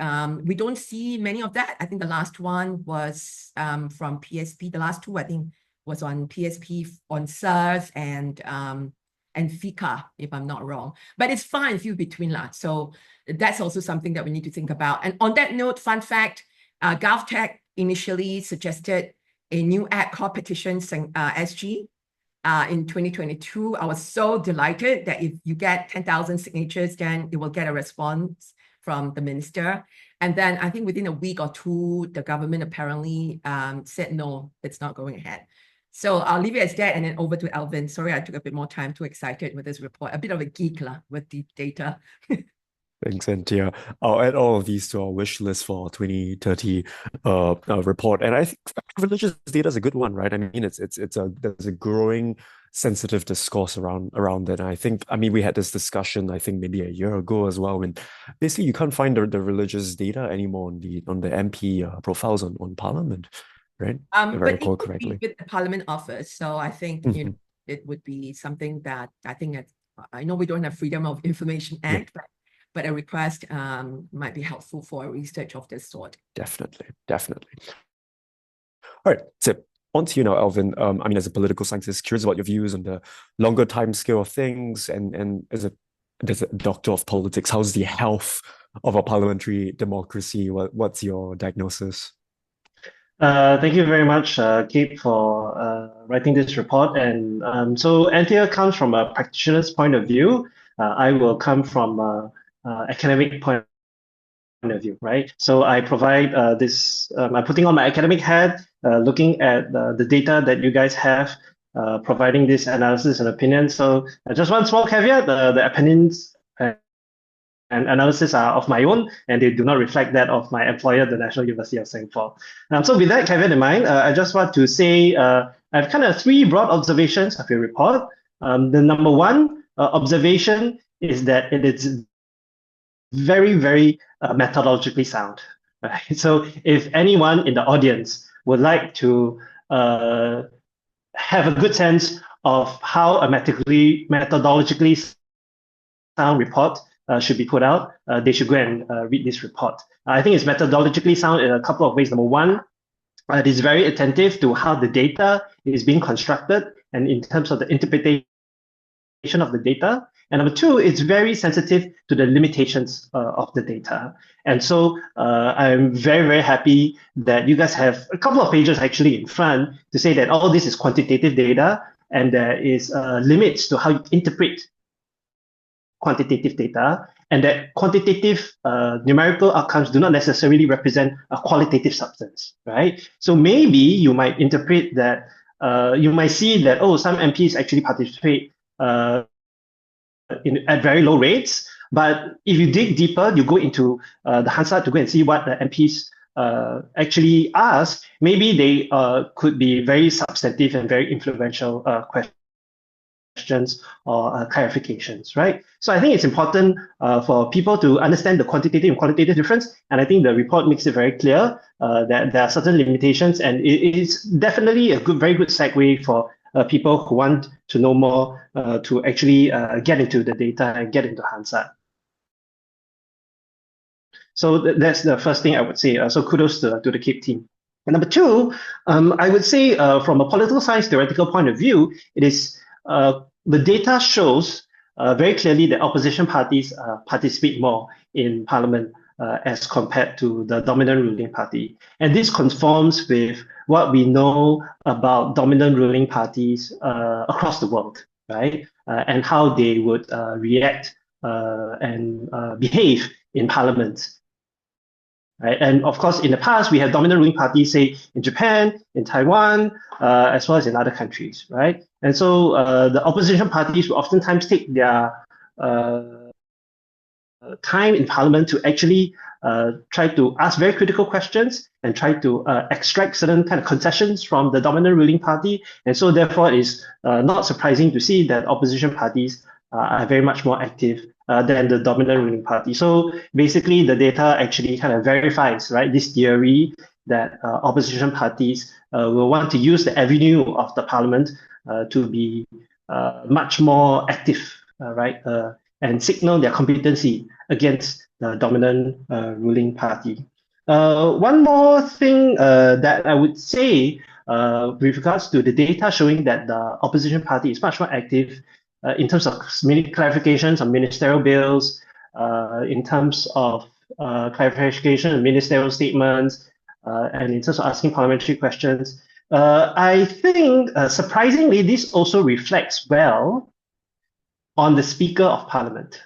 we don't see many of that. I think the last one was from PSP. The last two, I think, was on PSP, on SARS, and FICA, if I'm not wrong. But it's far and few between lah. So that's also something that we need to think about. And on that note, fun fact, GovTech initially suggested a new app called Petition SG in 2022. I was so delighted that if you get 10,000 signatures, then it will get a response from the minister. And then I think within a week or two, the government apparently said, no, it's not going ahead. So I'll leave it as that and then over to Elvin. Sorry, I took a bit more time, too excited with this report. A bit of a geek with deep data. Thanks, Anthea. I'll add all of these to our wish list for 2030 report. And I think religious data is a good one, right? I mean, there's a growing sensitive discourse around that. And I mean, we had this discussion, I think maybe a year ago as well, when basically you can't find the religious data anymore on the MP profiles on Parliament, right? If I But recall it could correctly. be with the Parliament office. So I think it would be something that I know we don't have Freedom of Information Act, but a request might be helpful for a research of this sort. Definitely. All right, so on to you now, Elvin. I mean, as a political scientist, curious about your views on the longer time scale of things, and as a doctor of politics, how's the health of a parliamentary democracy? What's your diagnosis? Thank you very much, Kate, for writing this report. And so Anthea comes from a practitioner's point of view. I will come from academic point of view, right? So I provide this, I'm putting on my academic hat, looking at the data that you guys have, providing this analysis and opinion. So just one small caveat, the opinions and analysis are of my own, and they do not reflect that of my employer, the National University of Singapore. So with that caveat in mind, I just want to say I have kind of three broad observations of your report. The number one observation is that it is very, very methodologically sound. Right? So if anyone in the audience would like to have a good sense of how a methodologically sound report should be put out, they should go and read this report. I think it's methodologically sound in a couple of ways. Number one, it is very attentive to how the data is being constructed and in terms of the interpretation of the data. And number two, it's very sensitive to the limitations of the data. And so I'm very, very happy that you guys have a couple of pages actually in front to say that all this is quantitative data and there is limits to how you interpret quantitative data, and that quantitative numerical outcomes do not necessarily represent a qualitative substance, right? So maybe you might interpret that, you might see that, oh, some MPs actually participate at very low rates, but if you dig deeper, you go into the Hansard to go and see what the MPs actually ask, maybe they could be very substantive and very influential questions or clarifications, right? So I think it's important for people to understand the quantitative and qualitative difference. And I think the report makes it very clear that there are certain limitations, and it is definitely a very good segue for people who want to know more to actually get into the data and get into Hansard. So that's the first thing I would say. So kudos to the CAPE team. And number two, I would say from a political science theoretical point of view, it is the data shows very clearly that opposition parties participate more in parliament as compared to the dominant ruling party. And this conforms with what we know about dominant ruling parties across the world, right? And how they would react and behave in parliament. Right? And of course, in the past, we have dominant ruling parties, say, in Japan, in Taiwan, as well as in other countries, right? And so the opposition parties will oftentimes take their time in parliament to actually try to ask very critical questions and try to extract certain kind of concessions from the dominant ruling party. And so therefore, it is not surprising to see that opposition parties are very much more active than the dominant ruling party. So basically, the data actually kind of verifies, right, this theory that opposition parties will want to use the avenue of the parliament to be much more active, right, and signal their competency against the dominant ruling party. One more thing that I would say with regards to the data showing that the opposition party is much more active in terms of clarifications on ministerial bills, in terms of clarification of ministerial statements, and in terms of asking parliamentary questions. I think, surprisingly, this also reflects well on the Speaker of Parliament.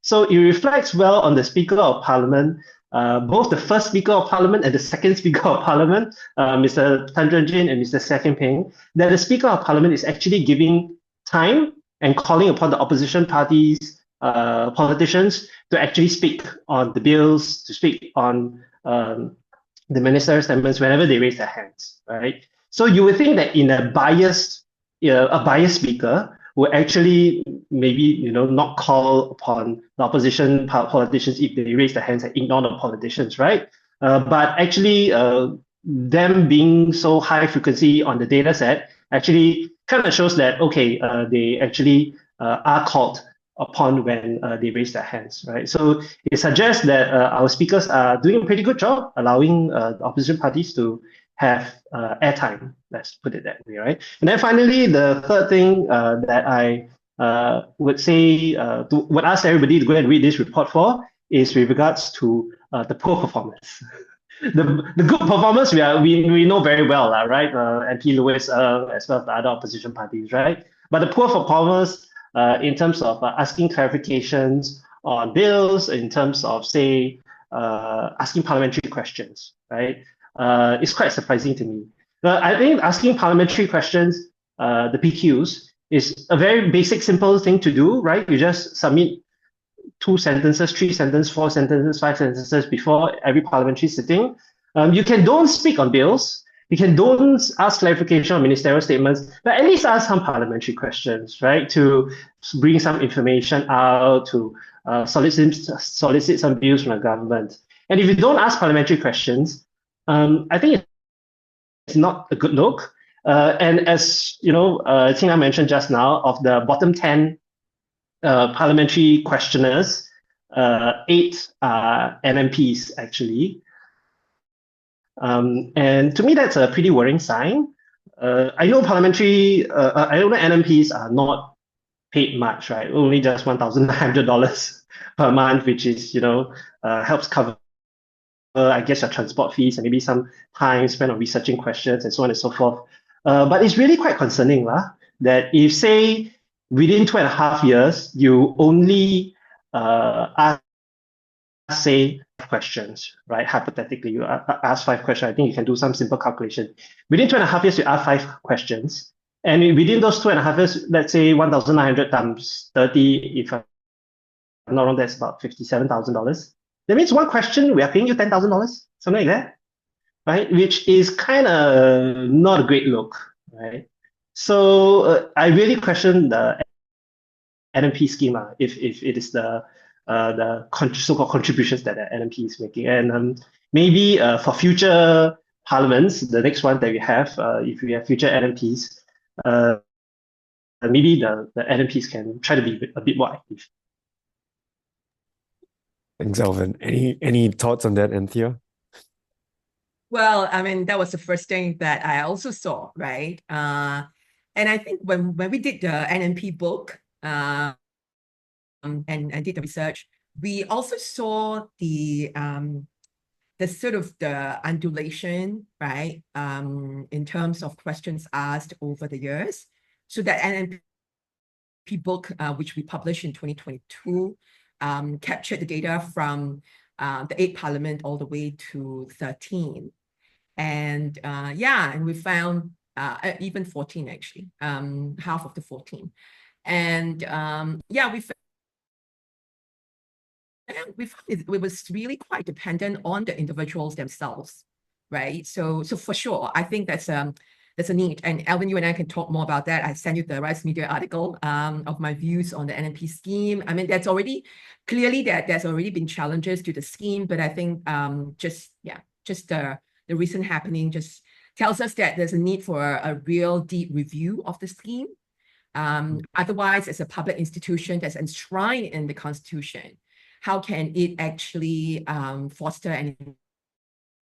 So it reflects well on the Speaker of Parliament, both the first Speaker of Parliament and the second Speaker of Parliament, Mr. Tan Zhen Jin and Mr. Seah Peng, that the Speaker of Parliament is actually giving time and calling upon the opposition parties, politicians, to actually speak on the bills, to speak on the ministerial statements whenever they raise their hands, right? So you would think that in a biased speaker will actually maybe not call upon the opposition politicians if they raise their hands and ignore the politicians, right? But actually, them being so high frequency on the data set actually kind of shows that okay, they actually are called upon when they raise their hands, right? So it suggests that our speakers are doing a pretty good job allowing the opposition parties to have airtime, let's put it that way, right? And then finally, the third thing that I would say, would ask everybody to go and read this report for is with regards to the poor performance. The good performance we know very well, right? MP Lewis as well as the other opposition parties, right? But the poor performance in terms of asking clarifications on bills, in terms of say asking parliamentary questions, right? It's quite surprising to me. I think asking parliamentary questions, the PQs, is a very basic, simple thing to do, right? You just submit 2 sentences, 3 sentences, 4 sentences, 5 sentences before every parliamentary sitting. You can don't speak on bills. You can don't ask clarification on ministerial statements, but at least ask some parliamentary questions, right? To bring some information out, to solicit some views from the government. And if you don't ask parliamentary questions, I think it's not a good look. And as I think I mentioned just now, of the bottom 10 parliamentary questioners, 8 are NMPs actually. And to me, that's a pretty worrying sign. I know I know NMPs are not paid much, right? Only just $1,900 per month, which is, helps cover, I guess, your transport fees and maybe some time spent on researching questions and so on and so forth. But it's really quite concerning that if, say, within 2.5 years, you only ask, say, questions, right? Hypothetically, you ask 5 questions. I think you can do some simple calculation. Within 2.5 years, you ask 5 questions. And within those 2.5 years, let's say 1,900 times 30, if I'm not wrong, that's about $57,000. That means one question, we are paying you $10,000, something like that, right? Which is kind of not a great look, right? So I really question the NMP scheme, if it is the so-called contributions that the NMP is making. And maybe for future parliaments, the next one that we have, if we have future NMPs, maybe the NMPs can try to be a bit more active. Thanks, Elvin. Any thoughts on that, Anthea? Well, I mean, that was the first thing that I also saw, right? And I think when we did the NMP book and did the research, we also saw the sort of the undulation, right? In terms of questions asked over the years. So that NMP book, which we published in 2022, captured the data from the 8th Parliament all the way to 13. And and we found even 14 actually, half of the 14. And we found it was really quite dependent on the individuals themselves, right? So for sure, I think that's a need. And Elvin, you and I can talk more about that. I sent you the Rice Media article of my views on the NMP scheme. I mean, there's already been challenges to the scheme, but I think just the recent happening just tells us that there's a need for a real deep review of the scheme. Otherwise, as a public institution that's enshrined in the Constitution, how can it actually foster any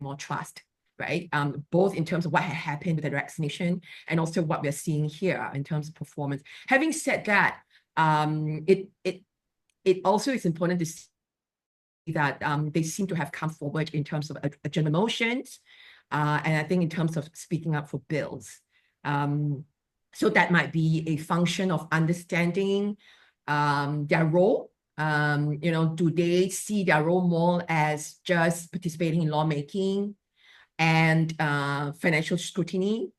more trust, right? Both in terms of what had happened with the vaccination and also what we're seeing here in terms of performance. Having said that, it also is important to see that they seem to have come forward in terms of adjournment motions, and I think in terms of speaking up for bills. So that might be a function of understanding their role. Do they see their role more as just participating in lawmaking and financial scrutiny?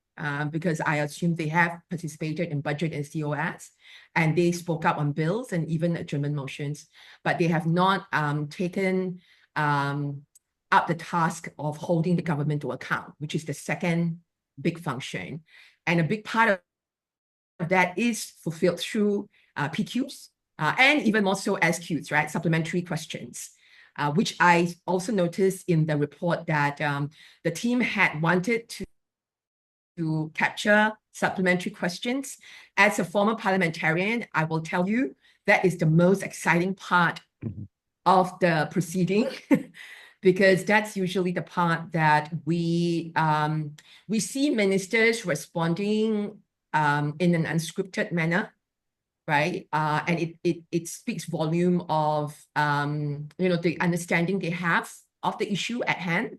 Because I assume they have participated in budget and COS, and they spoke up on bills and even adjournment motions, but they have not taken up the task of holding the government to account, which is the second big function. And a big part of that is fulfilled through PQs and even more so SQs, right? Supplementary questions, which I also noticed in the report that the team had wanted to capture supplementary questions. As a former parliamentarian, I will tell you that is the most exciting part of the proceeding because that's usually the part that we see ministers responding in an unscripted manner, right? And it speaks volume of the understanding they have of the issue at hand,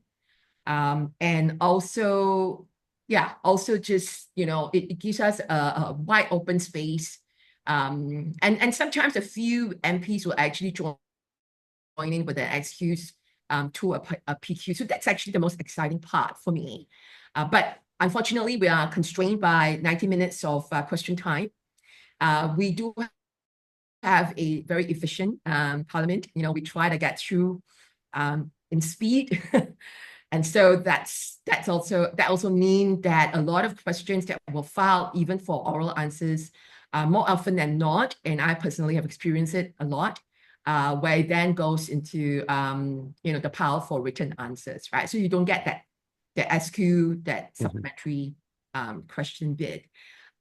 and also just it gives us a wide open space, and sometimes a few MPs will actually join in with the excuse to a PQ. So that's actually the most exciting part for me. But unfortunately, we are constrained by 90 minutes of question time. We do have a very efficient parliament. We try to get through in speed. And so that also means that a lot of questions that were filed, even for oral answers, more often than not, and I personally have experienced it a lot, where it then goes into the pile for written answers, right? So you don't get the SQ, that supplementary question bit.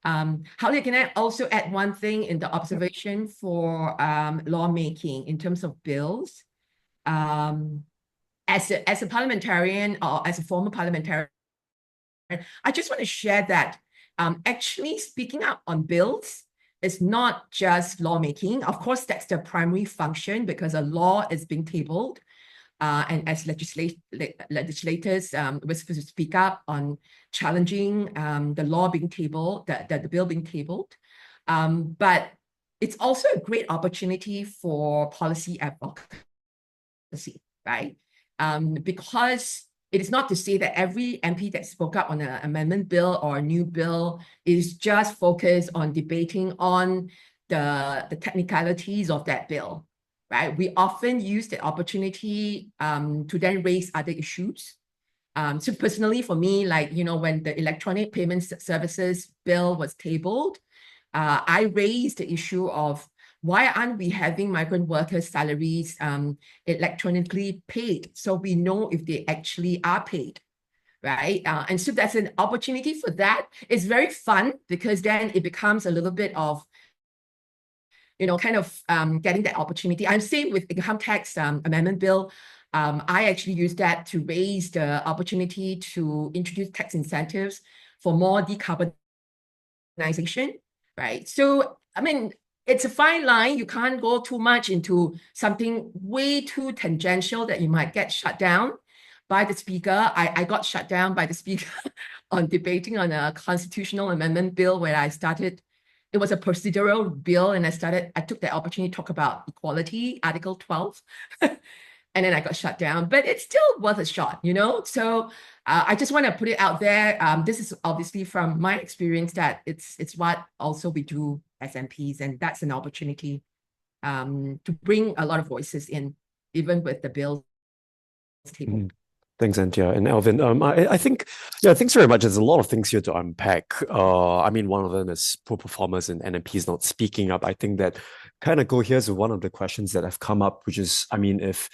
However, can I also add one thing in the observation for lawmaking in terms of bills? As a parliamentarian or as a former parliamentarian, I just want to share that actually speaking up on bills is not just lawmaking. Of course, that's the primary function because a law is being tabled. And as legislators, we're supposed to speak up on challenging the law being tabled, the bill being tabled. But it's also a great opportunity for policy advocacy, right? Because it is not to say that every MP that spoke up on an amendment bill or a new bill is just focused on debating on the technicalities of that bill, right? We often use the opportunity to then raise other issues. So personally, for me, when the electronic payment services bill was tabled, I raised the issue of why aren't we having migrant workers' salaries electronically paid so we know if they actually are paid, right? And so that's an opportunity for that. It's very fun because then it becomes a little bit of getting that opportunity. I'm saying with income tax amendment bill, I actually used that to raise the opportunity to introduce tax incentives for more decarbonization, right? So, it's a fine line. You can't go too much into something way too tangential that you might get shut down by the speaker. I got shut down by the speaker on debating on a constitutional amendment bill where it was a procedural bill, and I took the opportunity to talk about equality, Article 12, and then I got shut down, but it's still worth a shot, So I just want to put it out there. This is obviously from my experience that it's what also we do as MPs, and that's an opportunity to bring a lot of voices in, even with the bills table. Thanks, Anthea and Elvin. I think, thanks very much. There's a lot of things here to unpack. One of them is poor performance and MPs not speaking up. I think that kind of go here to one of the questions that have come up, which is, if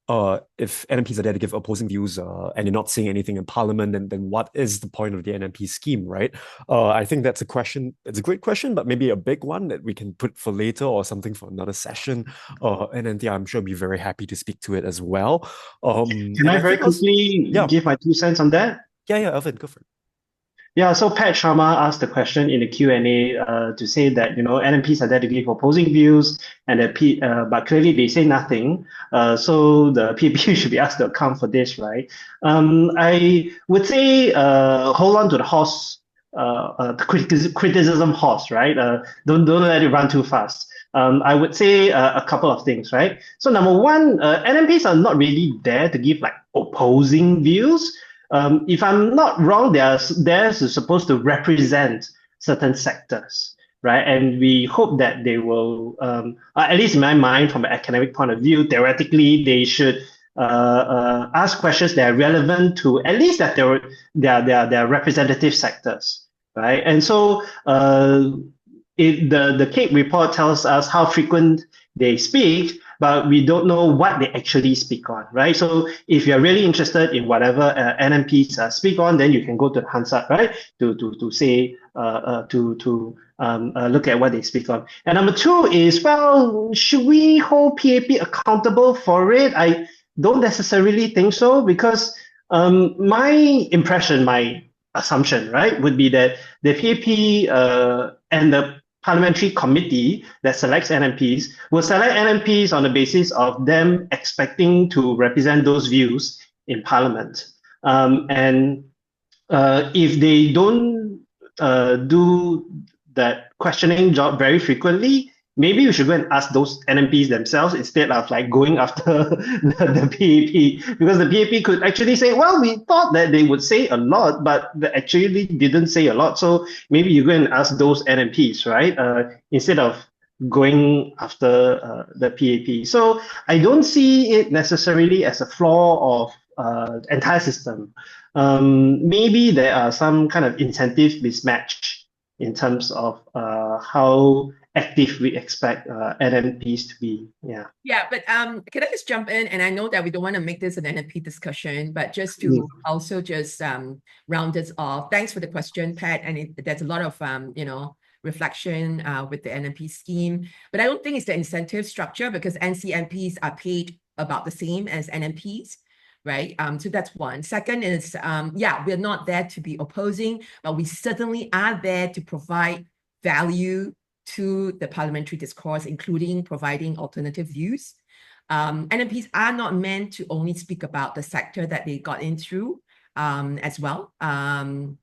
if NMPs are there to give opposing views and you're not saying anything in Parliament, then what is the point of the NMP scheme, right? I think that's a question. It's a great question, but maybe a big one that we can put for later or something for another session. And Anthea, I'm sure, be very happy to speak to it as well. Can And I I very think also, quickly yeah, give my 2 cents on that? yeah, Elvin, go for it. Yeah, so Pat Sharma asked the question in the Q&A to say that, NMPs are there to give opposing views, and but clearly they say nothing. So the PAP should be asked to account for this, right? I would say hold on to the horse, the criticism horse, right? Don't let it run too fast. I would say a couple of things, right? So number one, NMPs are not really there to give like opposing views. If I'm not wrong, theirs is supposed to represent certain sectors, right? And we hope that they will, at least in my mind, from an academic point of view, theoretically, they should ask questions that are relevant to at least that their representative sectors, right? And so the CAPE report tells us how frequent they speak, but we don't know what they actually speak on, right? So if you're really interested in whatever NMPs speak on, then you can go to the Hansard, right, to say look at what they speak on. And number two is, well, should we hold PAP accountable for it? I don't necessarily think so, because my impression, my assumption, right, would be that the PAP and the parliamentary committee that selects NMPs will select NMPs on the basis of them expecting to represent those views in parliament. And if they don't do that questioning job very frequently, maybe we should go and ask those NMPs themselves instead of like going after the PAP, because the PAP could actually say, well, we thought that they would say a lot, but they actually didn't say a lot. So maybe you go and ask those NMPs, right? Instead of going after the PAP. So I don't see it necessarily as a flaw of the entire system. Maybe there are some kind of incentive mismatch in terms of how active we expect NMPs to be. Yeah. Yeah, but can I just jump in? And I know that we don't want to make this an NMP discussion, but just to also just round this off. Thanks for the question, Pat. And there's a lot of reflection with the NMP scheme. But I don't think it's the incentive structure, because NCMPs are paid about the same as NMPs. Right. So that's one. Second is, we're not there to be opposing, but we certainly are there to provide value to the parliamentary discourse, including providing alternative views. NMPs are not meant to only speak about the sector that they got in through as well. And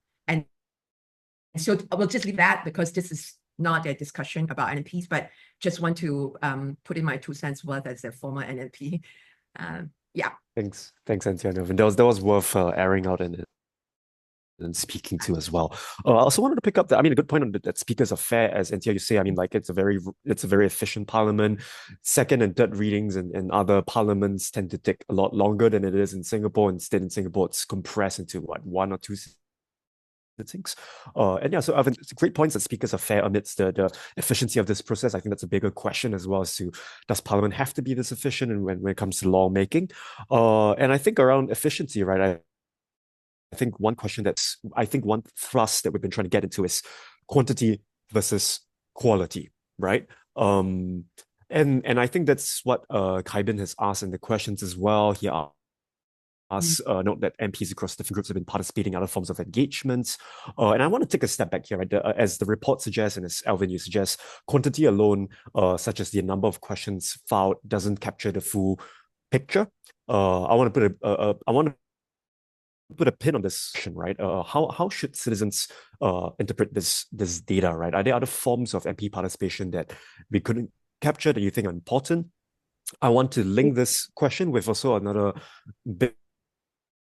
so we'll just leave that, because this is not a discussion about NMPs, but just want to put in my 2 cents worth as a former NMP. Yeah. Thanks, Anthea and Elvin. That was worth airing out and speaking to as well. I also wanted to pick up a good point on that speakers are fair, as Anthea, you say. It's a very efficient parliament. Second and third readings in other parliaments tend to take a lot longer than it is in Singapore. Instead, in Singapore, it's compressed into 1 or 2 sittings. So Elvin, it's a great point that speakers are fair amidst the efficiency of this process. I think that's a bigger question as well, as to, does Parliament have to be this efficient, and when it comes to lawmaking? And I think around efficiency, right, I think one thrust that we've been trying to get into is quantity versus quality, right? And I think that's what Kaibin has asked in the questions as well. He note that MPs across different groups have been participating in other forms of engagements. And I want to take a step back here, right? As the report suggests, and as Elvin, you suggest, quantity alone, such as the number of questions filed, doesn't capture the full picture. I want to put a pin on this question, right? How should citizens interpret this data, right? Are there other forms of MP participation that we couldn't capture that you think are important? I want to link this question with also another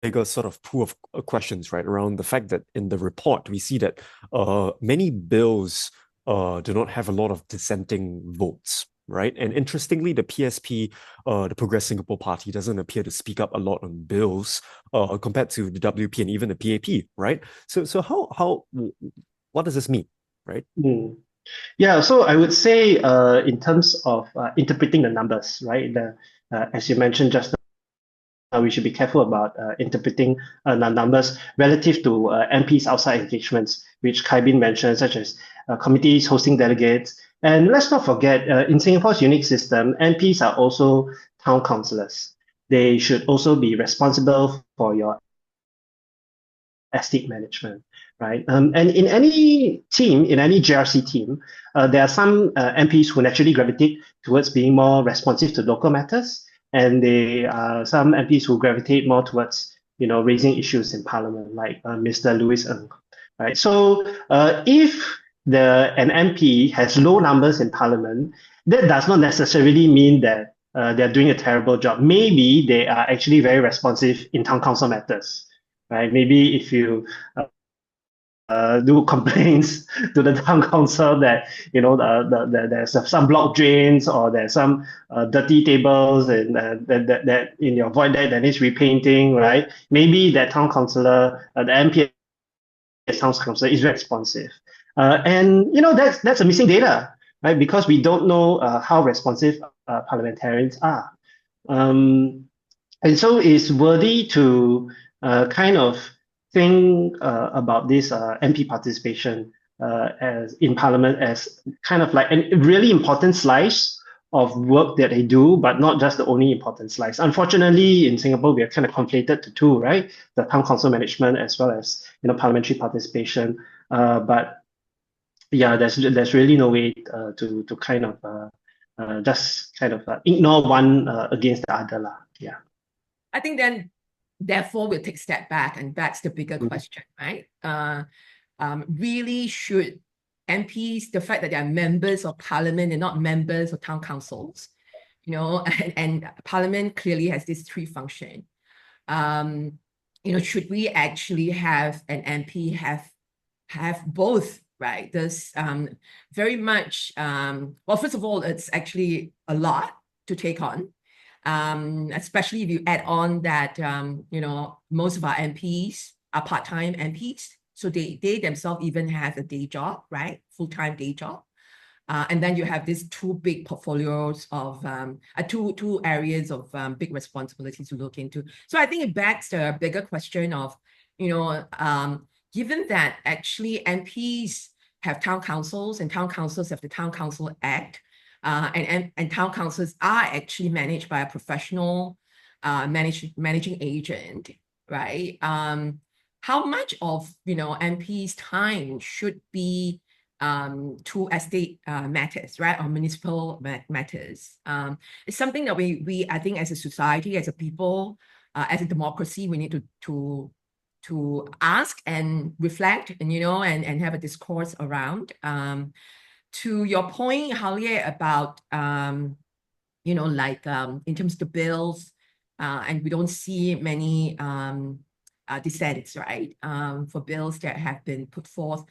bigger sort of pool of questions, right, around the fact that in the report we see that many bills do not have a lot of dissenting votes, right? And interestingly, the PSP, the Progress Singapore Party, doesn't appear to speak up a lot on bills compared to the WP and even the PAP, right? So what does this mean, right? Yeah, so I would say in terms of interpreting the numbers, right? As you mentioned just we should be careful about interpreting the numbers relative to MPs outside engagements, which Kai Bin mentioned, such as committees hosting delegates. And let's not forget, in Singapore's unique system, MPs are also town councillors. They should also be responsible for your estate management, right? And in any team, in any GRC team, there are some MPs who naturally gravitate towards being more responsive to local matters, and there are some MPs who gravitate more towards, raising issues in Parliament, like Mr. Louis Ng, right? So if an MP has low numbers in Parliament, that does not necessarily mean that they're doing a terrible job. Maybe they are actually very responsive in town council matters, right? Maybe if you do complaints to the town council that there's some block drains or there's some dirty tables and that in your void deck that needs repainting, right? Maybe that town councillor, the MP as town councillor is very responsive, and that's a missing data, right? Because we don't know how responsive parliamentarians are, and so it's worthy to kind of think about this MP participation as in Parliament as kind of like a really important slice of work that they do, but not just the only important slice. Unfortunately, in Singapore, we are kind of conflated to two, right? The town council management as well as parliamentary participation. But yeah, there's really no way to kind of just kind of ignore one against the other, lah. Yeah. I think then, therefore, we'll take a step back, and that's the bigger question, right? Really, should MPs, the fact that they are members of Parliament and not members of town councils, and Parliament clearly has these three functions. Should we actually have an MP have both, right? There's very much, well, first of all, it's actually a lot to take on. Especially if you add on that, most of our MPs are part-time MPs. So they themselves even have a day job, right? Full-time day job. And then you have these two big portfolios of, two areas of big responsibilities to look into. So I think it begs the bigger question of, given that actually MPs have town councils and town councils have the Town Council Act, and town councils are actually managed by a professional managing agent, right? How much of MP's time should be to estate matters, right, or municipal matters? It's something that we I think as a society, as a people, as a democracy, we need to ask and reflect and and have a discourse around. To your point, Javier, about in terms of the bills, and we don't see many dissents, right, for bills that have been put forth.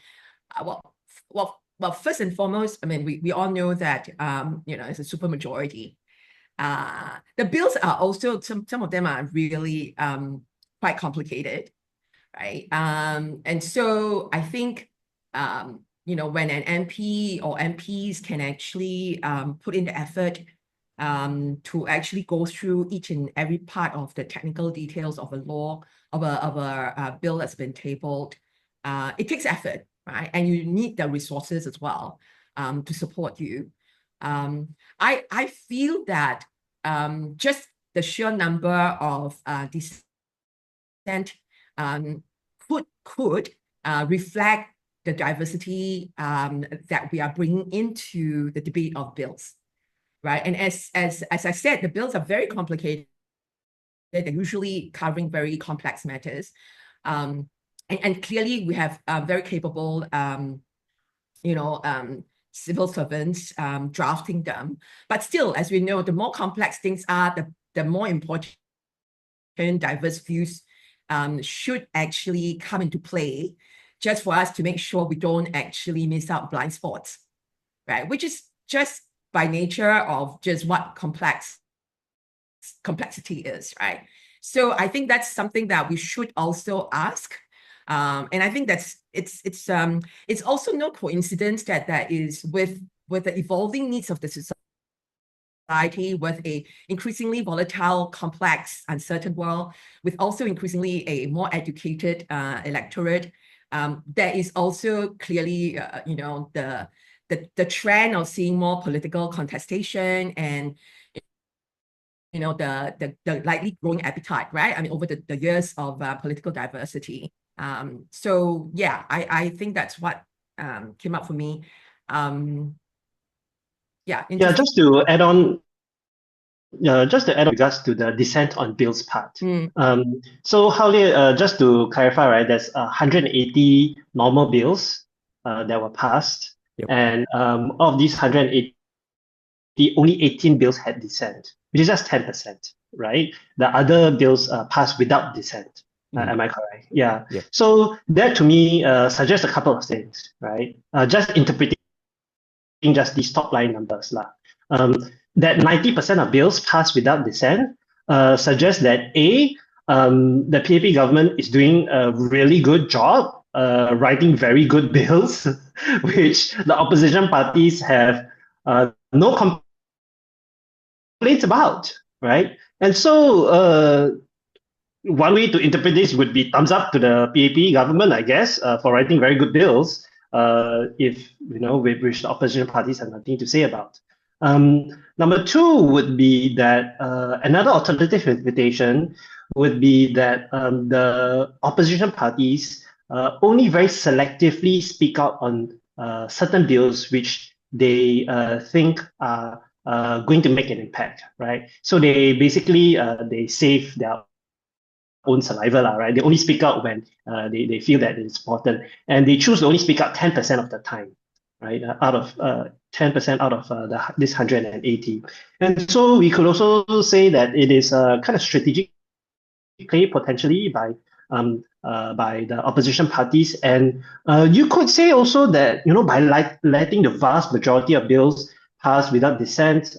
Well, first and foremost, I mean, we all know that it's a supermajority. The bills are also some of them are really quite complicated, right? And so I think when an MP or MPs can actually put in the effort to actually go through each and every part of the technical details of a law, of a bill that's been tabled, it takes effort, right? And you need the resources as well to support you. I feel that just the sheer number of dissent could reflect the diversity that we are bringing into the debate of bills, right? And as I said, the bills are very complicated. They're usually covering very complex matters. And clearly we have very capable, civil servants drafting them. But still, as we know, the more complex things are, the more important diverse views should actually come into play, just for us to make sure we don't actually miss out blind spots, right? Which is just by nature of just what complexity is, right? So I think that's something that we should also ask. And I think it's also no coincidence that is with the evolving needs of the society society with a increasingly volatile, complex, uncertain world, with also increasingly a more educated electorate, there is also clearly, the trend of seeing more political contestation and the likely growing appetite, right? I mean, over the years of political diversity. So yeah, I think that's what came up for me. Yeah, Yeah, just to add on, regards to the dissent on bills part. So Hao-Lieh, just to clarify, right, there's 180 normal bills that were passed, Yep. and of these 180, only 18 bills had dissent, which is just 10%, right? The other bills passed without dissent. Am I correct? Yeah. Yep. So that to me suggests a couple of things, right? Just interpreting just these top line numbers. That 90% of bills passed without dissent suggests that the PAP government is doing a really good job writing very good bills, which the opposition parties have no complaints about, right? And so one way to interpret this would be thumbs up to the PAP government, I guess, for writing very good bills. If which the opposition parties have nothing to say about. Number two would be that another alternative interpretation would be that the opposition parties only very selectively speak out on certain bills which they think are going to make an impact, right? So they basically they save their own saliva, right? They only speak out when they feel that it's important, and they choose to only speak out 10% of the time, right? Out of 10% out of this 180, and so we could also say that it is a kind of strategic play potentially by the opposition parties, and you could say also that by letting the vast majority of bills pass without dissent,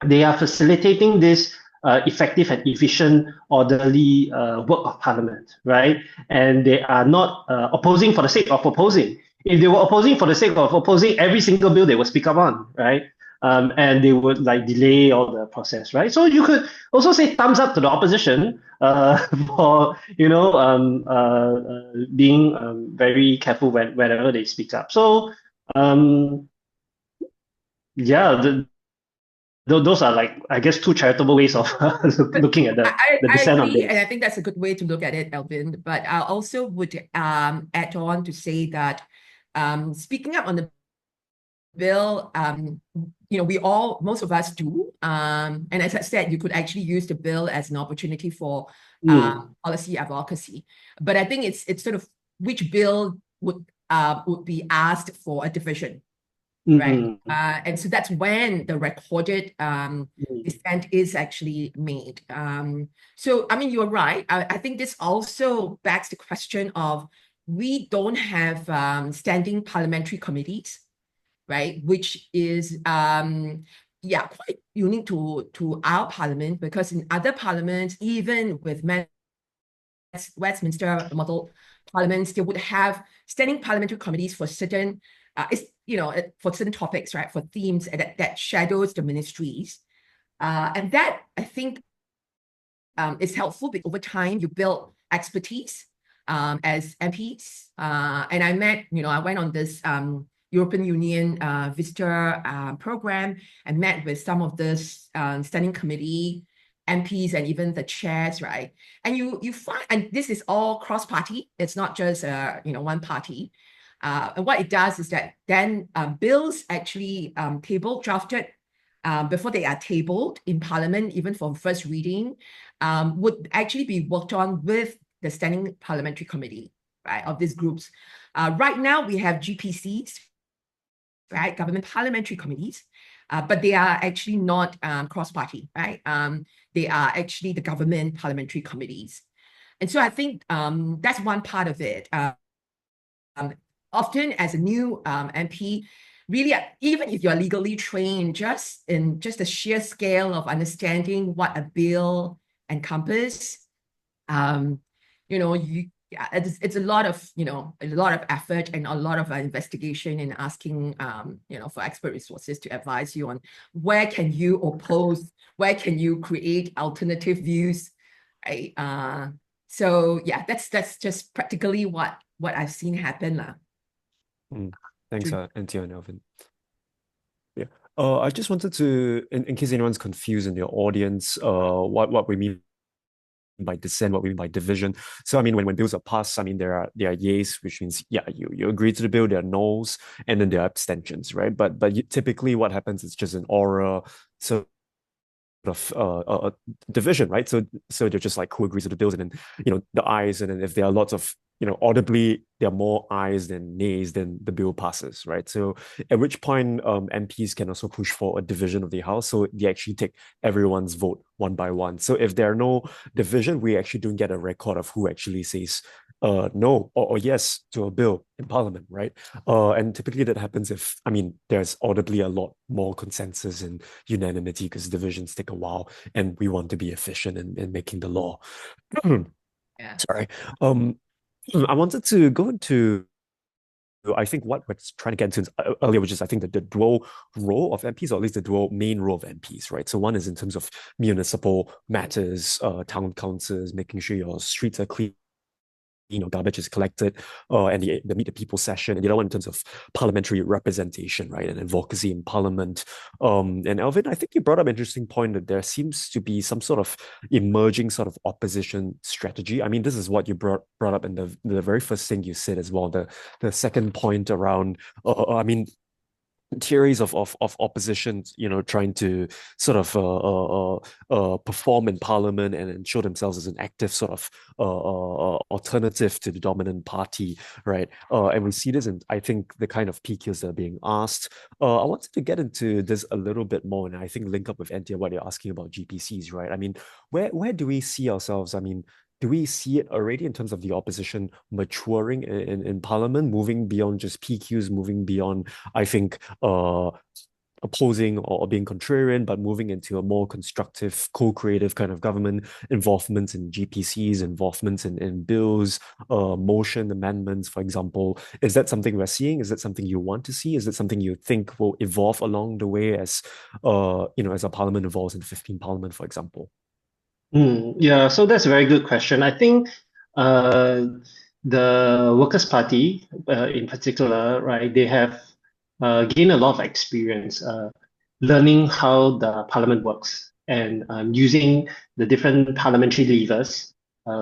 they are facilitating this effective and efficient, orderly work of parliament, right? And they are not opposing for the sake of opposing. If they were opposing for the sake of opposing, every single bill they would speak up on, right? And they would delay all the process, right? So you could also say thumbs up to the opposition for being very careful whenever they speak up. So yeah, those are I guess two charitable ways of looking at the dissent on agree, this. and I think that's a good way to look at it, Elvin. But I also would add on to say that speaking up on the bill, most of us do. And as I said, you could actually use the bill as an opportunity for policy advocacy. But I think it's sort of which bill would be asked for a division. Right. And so that's when the recorded dissent is actually made. So, I mean, you're right. I think this also begs the question of we don't have standing parliamentary committees, right? Which is, quite unique to our parliament, because in other parliaments, even with Westminster model parliaments, they would have standing parliamentary committees for certain for certain topics, right, for themes that shadows the ministries. And that, I think, is helpful because over time you build expertise as MPs. And I went on this European Union visitor program and met with some of this standing committee MPs and even the chairs, right? And you find, and this is all cross-party, it's not just one party. And what it does is that then bills actually drafted before they are tabled in Parliament, even for first reading, would actually be worked on with the Standing Parliamentary Committee, right, of these groups. Right now, we have GPCs, right, Government Parliamentary Committees, but they are actually not cross-party, right? They are actually the government parliamentary committees. And so I think that's one part of it. Often as a new MP, really, even if you're legally trained, just in the sheer scale of understanding what a bill encompasses, yeah, it's a lot of, a lot of effort and a lot of investigation and asking, for expert resources to advise you on where can you oppose, where can you create alternative views, right? So yeah, that's just practically what I've seen happen lah. Thanks, Anthea and Elvin. Yeah. I just wanted to, in case anyone's confused in the audience, what we mean by dissent, what we mean by division. So I mean, when bills are passed, I mean there are yays, which means you agree to the bill. There are no's, and then there are abstentions, right? But typically what happens is just an oral division, right? So they're just like who agrees to the bills, and then the ayes, and then if there are lots of audibly there are more ayes than nays, then the bill passes, right? So at which point MPs can also push for a division of the house, so they actually take everyone's vote one by one. So if there are no division, we actually don't get a record of who actually says no or yes to a bill in parliament, right? And typically that happens if, there's audibly a lot more consensus and unanimity, because divisions take a while and we want to be efficient in making the law. Yeah. Sorry. I wanted to go into, I think, what we're trying to get into earlier, which is I think the dual role of MPs, or at least the dual main role of MPs, right? So one is in terms of municipal matters, town councils, making sure your streets are clean, garbage is collected, and the Meet the People session, and the other one in terms of parliamentary representation, right, and advocacy in parliament. And Elvin, I think you brought up an interesting point that there seems to be some sort of emerging sort of opposition strategy. I mean, this is what you brought up in the very first thing you said as well. The second point around, theories of opposition, trying to sort of perform in parliament and show themselves as an active sort of alternative to the dominant party, right? And we see this in, I think, the kind of PQs that are being asked. I wanted to get into this a little bit more, and I think link up with Anthea what you're asking about GPCs, right? I mean, where do we see ourselves? I mean, do we see it already in terms of the opposition maturing in parliament, moving beyond just PQs, moving beyond, I think, opposing or being contrarian, but moving into a more constructive, co-creative kind of government, involvements in GPCs, involvements in bills, motion amendments, for example? Is that something we're seeing? Is that something you want to see? Is it something you think will evolve along the way as as our parliament evolves in the 15th parliament, for example? Yeah, so that's a very good question. I think the Workers' Party, in particular, right, they have gained a lot of experience learning how the parliament works and using the different parliamentary levers,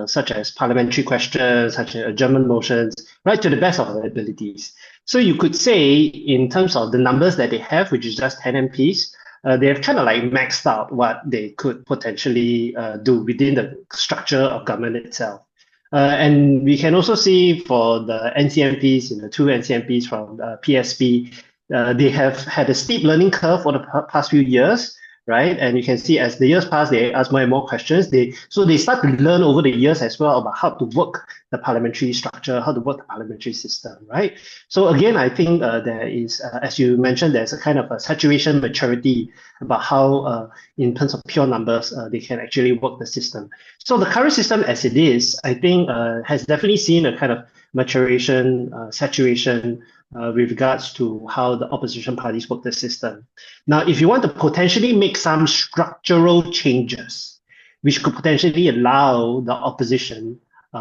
such as parliamentary questions, such as adjournment motions, right, to the best of their abilities. So you could say, in terms of the numbers that they have, which is just 10 MPs, they've kind of like maxed out what they could potentially do within the structure of government itself. And we can also see for the NCMPs, the two NCMPs from PSP, they have had a steep learning curve for the past few years, right? And you can see as the years pass, they ask more and more questions. So they start to learn over the years as well about how to work the parliamentary structure, how to work the parliamentary system, right? So again, I think there is, as you mentioned, there's a kind of a saturation maturity about how, in terms of pure numbers, they can actually work the system. So the current system as it is, I think, has definitely seen a kind of maturation, saturation, with regards to how the opposition parties work the system. Now, if you want to potentially make some structural changes, which could potentially allow the opposition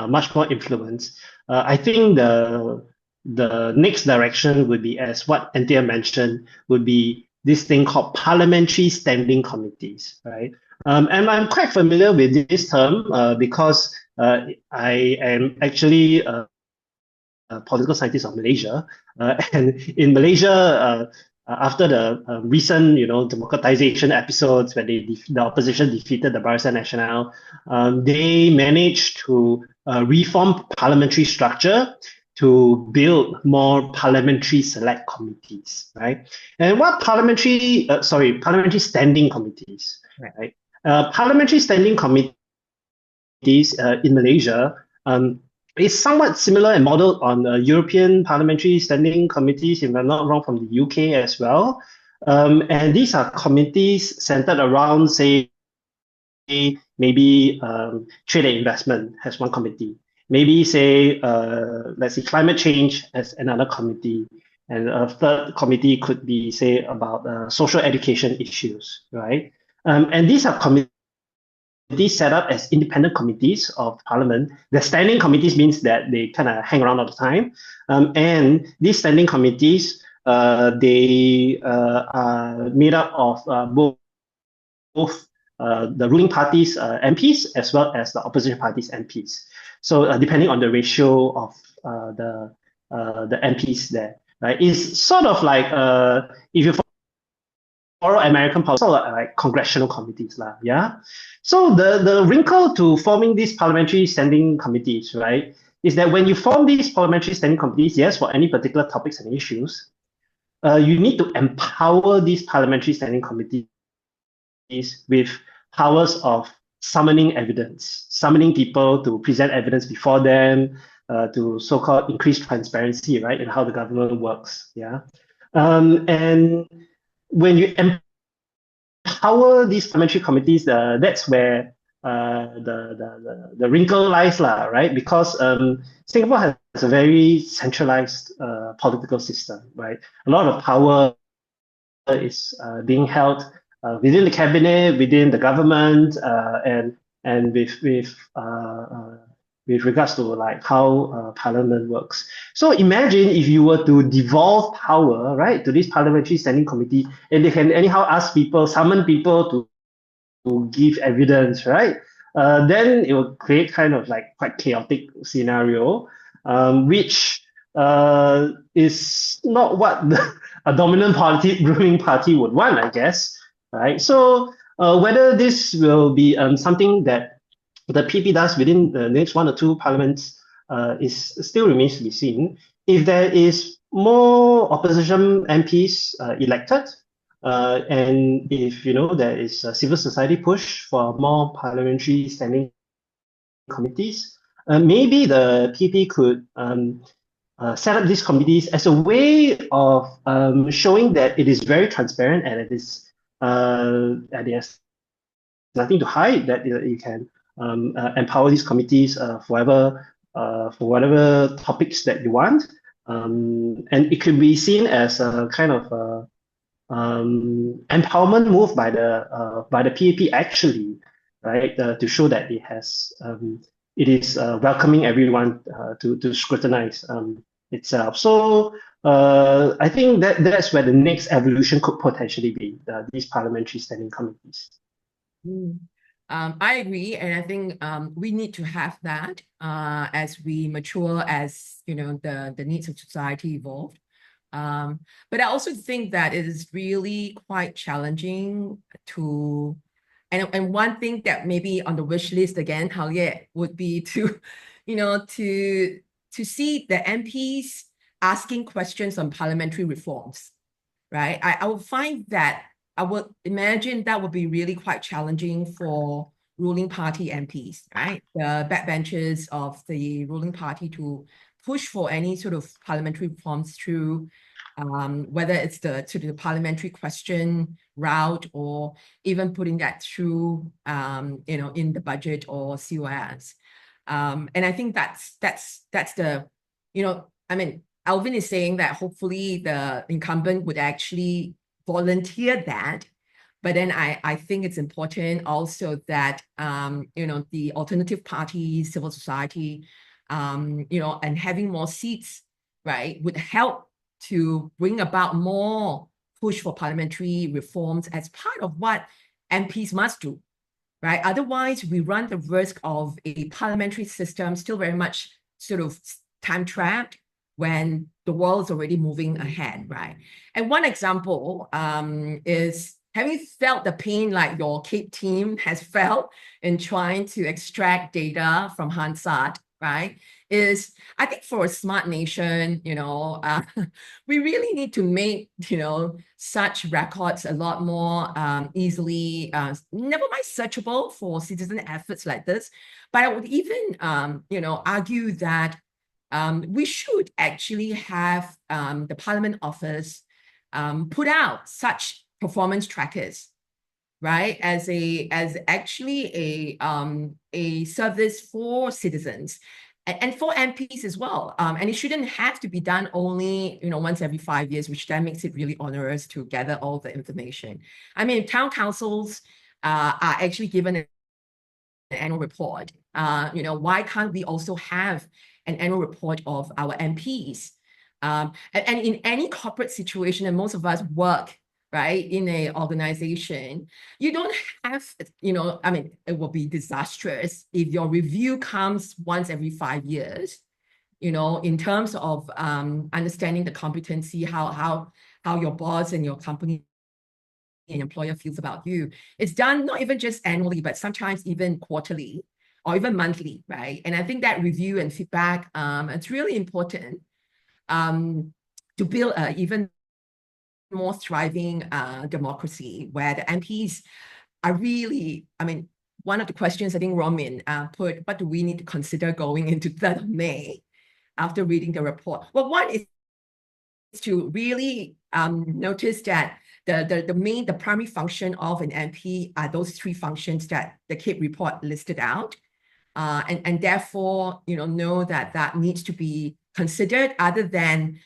much more influence, I think the next direction would be, as what Anthea mentioned, would be this thing called parliamentary standing committees, right? And I'm quite familiar with this term because I am actually political scientist of Malaysia, and in Malaysia, after the recent, democratization episodes where the opposition defeated the Barisan Nasional, they managed to reform parliamentary structure to build more parliamentary select committees, right? And what parliamentary standing committees, right? Parliamentary standing committees in Malaysia is somewhat similar and modeled on European parliamentary standing committees, if I'm not wrong, from the UK as well. And these are committees centered around, say, maybe trade and investment has one committee. maybe say, let's say climate change as another committee. And a third committee could be, say, about social education issues, right? And these are committees set up as independent committees of Parliament. The standing committees means that they kind of hang around all the time. And these standing committees, they are made up of both the ruling party's MPs as well as the opposition party's MPs. So depending on the ratio of the MPs there, right? It's sort of like if you follow American politics, sort of like congressional committees, yeah. So the wrinkle to forming these parliamentary standing committees, right, is that when you form these parliamentary standing committees, yes, for any particular topics and issues, you need to empower these parliamentary standing committees with powers of summoning evidence, summoning people to present evidence before them, to so-called increase transparency, right, in how the government works, yeah. And when you empower these parliamentary committees, that's where the wrinkle lies, right? Because Singapore has a very centralized political system, right? A lot of power is being held within the cabinet, within the government, and with regards to like how Parliament works. So imagine if you were to devolve power, right, to this parliamentary standing committee, and they can anyhow ask people, summon people to give evidence, right? Then it will create kind of like quite chaotic scenario, which is not what a dominant party, ruling party would want, I guess, right? So whether this will be something that the PP does within the next 1 or 2 parliaments is still remains to be seen. If there is more opposition MPs elected, and if there is a civil society push for more parliamentary standing committees, maybe the PP could set up these committees as a way of showing that it is very transparent and it is that there's nothing to hide, that you can empower these committees for whatever topics that you want, and it could be seen as a kind of empowerment move by the PAP actually, right? To show that it is welcoming everyone to scrutinize itself. So I think that's where the next evolution could potentially be, these parliamentary standing committees. I agree, and I think we need to have that as we mature, as the needs of society evolve. But I also think that it is really quite challenging to, and one thing that maybe on the wish list again, would be to, to see the MPs asking questions on parliamentary reforms, right? I would find that, I would imagine that would be really quite challenging for ruling party MPs, right? The backbenchers of the ruling party to push for any sort of parliamentary reforms through, whether it's the parliamentary question route or even putting that through, in the budget or COS. And I think that's the, I mean, Elvin is saying that hopefully the incumbent would actually volunteer that. But then I think it's important also that, the alternative parties, civil society, and having more seats, right, would help to bring about more push for parliamentary reforms as part of what MPs must do, right? Otherwise, we run the risk of a parliamentary system still very much sort of time-trapped when the world is already moving ahead, right? And one example is, have you felt the pain like your CAPE team has felt in trying to extract data from Hansard, right? Is, I think for a smart nation, we really need to make, such records a lot more easily, never mind searchable for citizen efforts like this. But I would even, argue that we should actually have the Parliament Office put out such performance trackers, right, as actually a service for citizens. and for MPs as well. And it shouldn't have to be done only, once every 5 years, which then makes it really onerous to gather all the information. I mean, town councils are actually given an annual report. Why can't we also have an annual report of our MPs? And in any corporate situation, and most of us work, right, in an organization, you don't have, I mean, it will be disastrous if your review comes once every 5 years, in terms of understanding the competency, how your boss and your company and employer feels about you. It's done not even just annually, but sometimes even quarterly or even monthly, right? And I think that review and feedback, it's really important to build an even more thriving democracy where the MPs are really, I mean, one of the questions I think Romin put, what do we need to consider going into 3rd of May after reading the report? Well, one is to really notice that the primary function of an MP are those 3 functions that the CAPE report listed out. And therefore, know that needs to be considered other than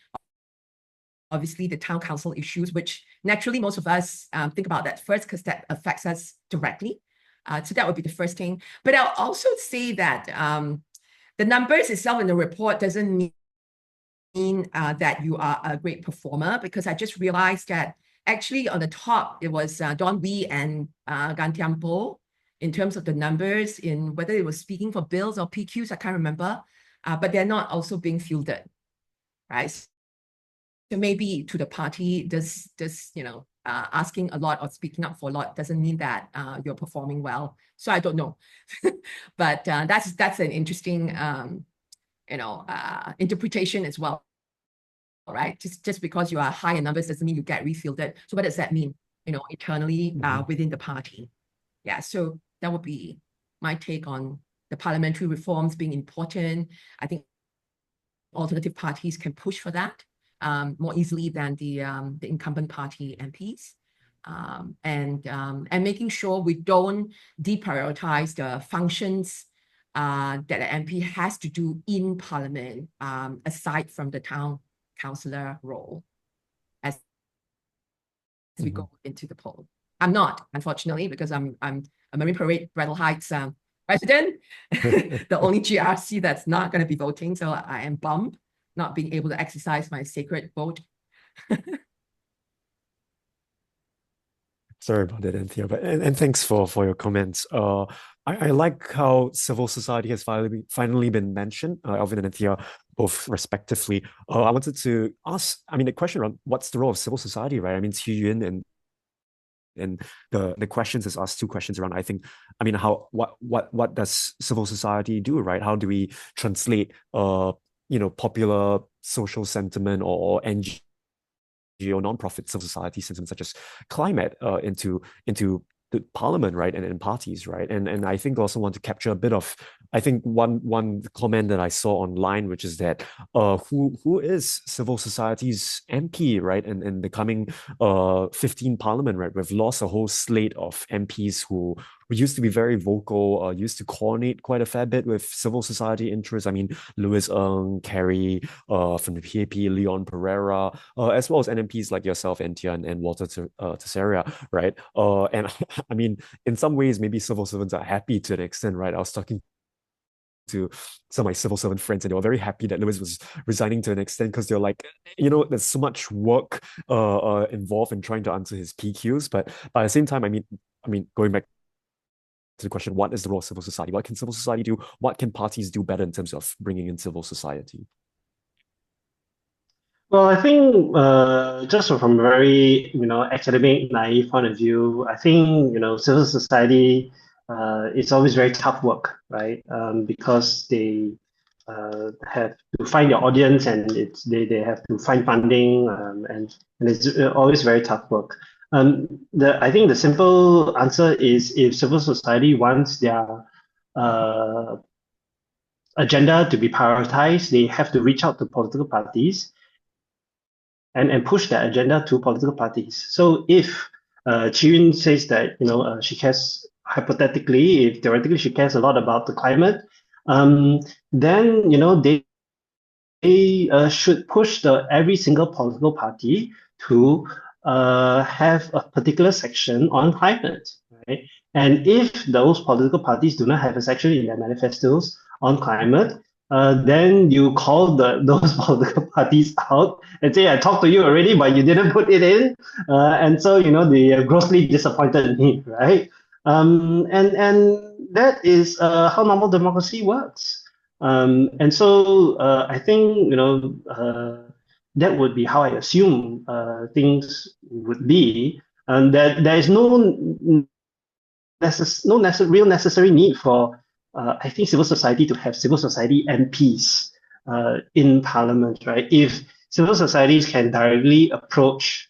obviously the town council issues, which naturally most of us think about that first because that affects us directly. So that would be the first thing. But I'll also say that the numbers itself in the report doesn't mean that you are a great performer, because I just realized that actually on the top, it was Don Wee and Gan Thiam Po in terms of the numbers in whether it was speaking for bills or PQs, I can't remember, but they're not also being fielded, right? So maybe to the party, asking a lot or speaking up for a lot doesn't mean that you're performing well. So I don't know, but that's an interesting interpretation as well, right? Just because you are high in numbers doesn't mean you get refielded. So what does that mean, internally within the party? Yeah, so that would be my take on the parliamentary reforms being important. I think alternative parties can push for that more easily than the incumbent party MPs. And making sure we don't deprioritize the functions that an MP has to do in Parliament, aside from the town councillor role as we go into the poll. I'm not, unfortunately, because I'm a Marine Parade Brattle Heights resident, the only GRC that's not going to be voting. So I am bummed not being able to exercise my sacred vote. Sorry about that, Anthea, but and thanks for your comments. I like how civil society has finally been mentioned, Elvin and Anthea, both respectively. I wanted to ask, I mean, the question around what's the role of civil society, right? I mean, Xu Yun and the questions is asked 2 questions around, I think, I mean, what does civil society do, right? How do we translate popular social sentiment or NGO non-profit civil society sentiment such as climate into the parliament, right, and parties, right, and I think I also want to capture a bit of, I think one comment that I saw online, which is that who is civil society's MP, right, in the coming 15 parliament, right? We've lost a whole slate of MPs who used to be very vocal, used to coordinate quite a fair bit with civil society interests. I mean, Louis Ng, Kerry from the PAP, Leon Pereira, as well as NMPs like yourself, Anthea, and Walter Tesseria, right? And I mean, in some ways, maybe civil servants are happy to an extent, right? I was talking to some of my civil servant friends, and they were very happy that Lewis was resigning to an extent, because they're like, there's so much work involved in trying to answer his PQs. But at the same time, I mean, going back to the question, what is the role of civil society? What can civil society do? What can parties do better in terms of bringing in civil society? Well, I think just from a very academic naive point of view, I think civil society it's always very tough work, right? Because they have to find their audience, and they have to find funding, and it's always very tough work. I think the simple answer is, if civil society wants their agenda to be prioritized, they have to reach out to political parties and push that agenda to political parties. So if Chi Yun says that she cares, hypothetically, if theoretically she cares a lot about the climate, then they should push every single political party to have a particular section on climate, right? And if those political parties do not have a section in their manifestos on climate, then you call those political parties out and say, I talked to you already, but you didn't put it in. And so, they are grossly disappointed in me, right? And that is how normal democracy works. And so I think, that would be how I assume things would be, and that there is real necessary need for, I think, civil society to have civil society MPs in Parliament, right? If civil societies can directly approach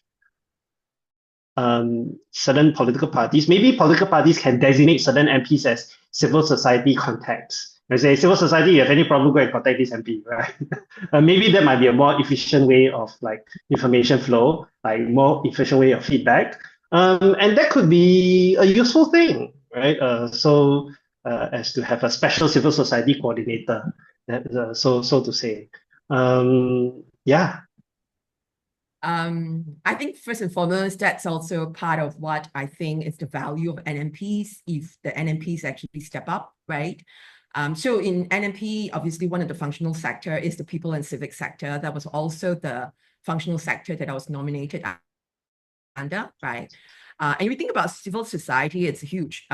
certain political parties, maybe political parties can designate certain MPs as civil society contacts. I say, civil society, you have any problem, go and contact this MP, right? Maybe that might be a more efficient way of information flow, more efficient way of feedback. And that could be a useful thing, right? As to have a special civil society coordinator, so to say. Yeah. I think first and foremost, that's also part of what I think is the value of NMPs, if the NMPs actually step up, right? So in NMP, obviously one of the functional sector is the people and civic sector. That was also the functional sector that I was nominated under, right? And we think about civil society, it's huge.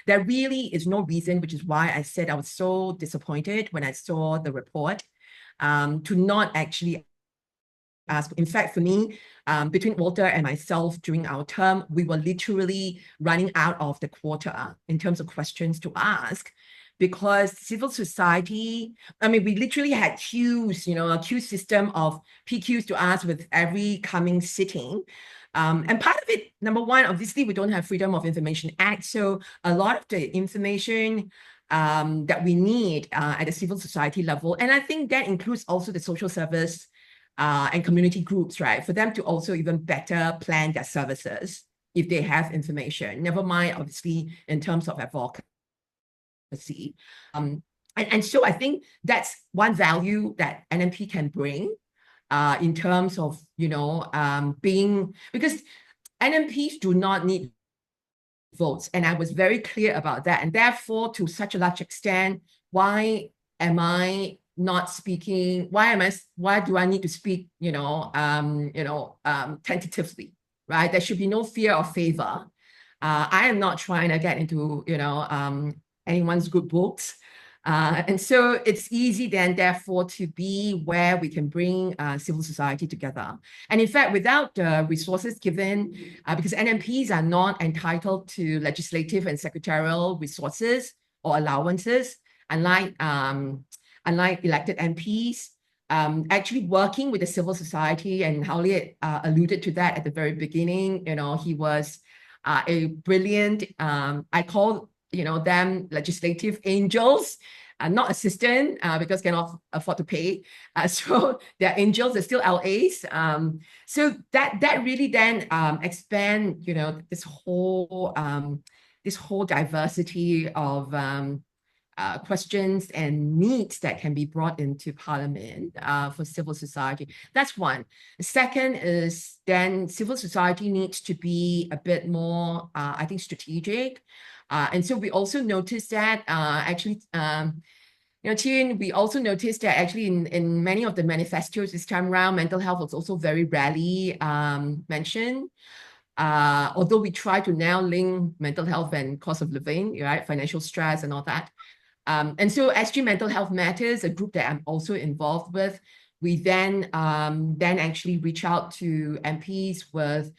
There really is no reason, which is why I said I was so disappointed when I saw the report, to not actually ask. In fact, for me, between Walter and myself during our term, we were literally running out of the quota in terms of questions to ask, because civil society, we literally had queues, a queue system of PQs to ask with every coming sitting. And part of it, number one, obviously, we don't have Freedom of Information Act. So a lot of the information that we need at the civil society level, and I think that includes also the social service and community groups, right? For them to also even better plan their services if they have information, never mind, obviously, in terms of advocacy. And so I think that's one value that NMP can bring in terms of, being, because NMPs do not need votes. And I was very clear about that. And therefore, to such a large extent, why am I not speaking? Why do I need to speak, tentatively, right? There should be no fear or favor. I am not trying to get into, anyone's good books. And so it's easy then, therefore, to be where we can bring civil society together. And in fact, without resources given, because NMPs are not entitled to legislative and secretarial resources or allowances, unlike elected MPs, actually working with the civil society, and Howley alluded to that at the very beginning. He was a brilliant, I call them legislative angels, not assistant, because cannot afford to pay. So they're angels, they're still LAs. So that really then expand, this whole diversity of questions and needs that can be brought into Parliament for civil society. That's one. The second is then civil society needs to be a bit more, I think, strategic. And so we also noticed that Tien, we also noticed that actually in many of the manifestos this time around, mental health was also very rarely mentioned. Although we try to now link mental health and cost of living, right, financial stress and all that. And so SG Mental Health Matters, a group that I'm also involved with, we then actually reach out to MPs with,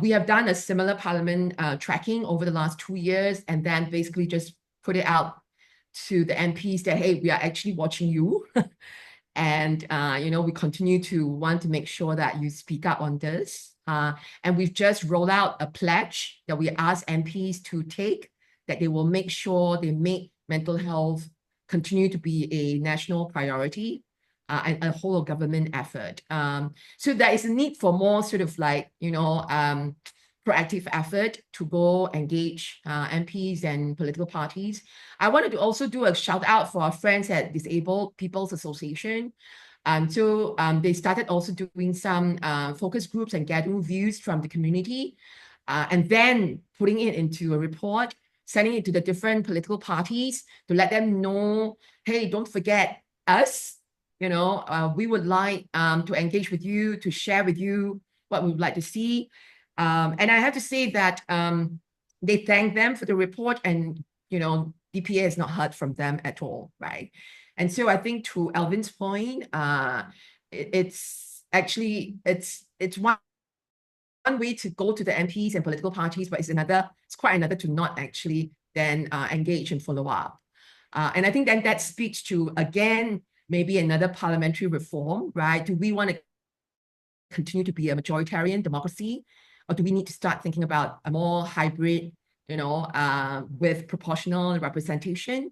we have done a similar Parliament tracking over the last 2 years, and then basically just put it out to the MPs that, hey, we are actually watching you. And, we continue to want to make sure that you speak up on this. And we've just rolled out a pledge that we ask MPs to take, that they will make sure they make mental health continue to be a national priority and a whole of government effort. So there is a need for more sort of proactive effort to go engage MPs and political parties. I wanted to also do a shout out for our friends at Disabled People's Association. So they started also doing some focus groups and gathering views from the community, and then putting it into a report, sending it to the different political parties to let them know, hey, don't forget us. We would like to engage with you, to share with you what we would like to see. And I have to say that they thank them for the report, and DPA has not heard from them at all, right? And so I think to Elvin's point, it's one way to go to the MPs and political parties, but it's quite another to not actually then engage and follow up. And I think then that speaks to, again, maybe another parliamentary reform, right? Do we want to continue to be a majoritarian democracy, or do we need to start thinking about a more hybrid, with proportional representation?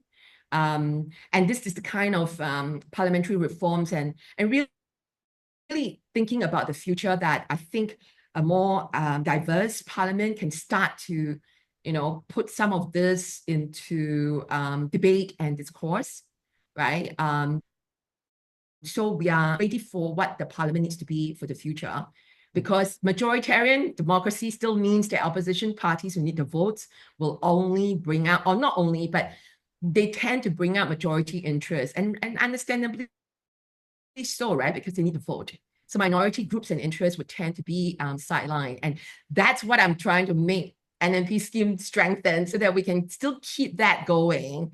And this is the kind of parliamentary reforms and really thinking about the future that I think a more diverse parliament can start to, put some of this into debate and discourse, right? So we are ready for what the parliament needs to be for the future, because majoritarian democracy still means that opposition parties who need the votes will only bring out, or not only, but they tend to bring out majority interest, and understandably so, right? Because they need to vote. So minority groups and interests would tend to be sidelined. And that's what I'm trying to make NMP scheme strengthen, so that we can still keep that going.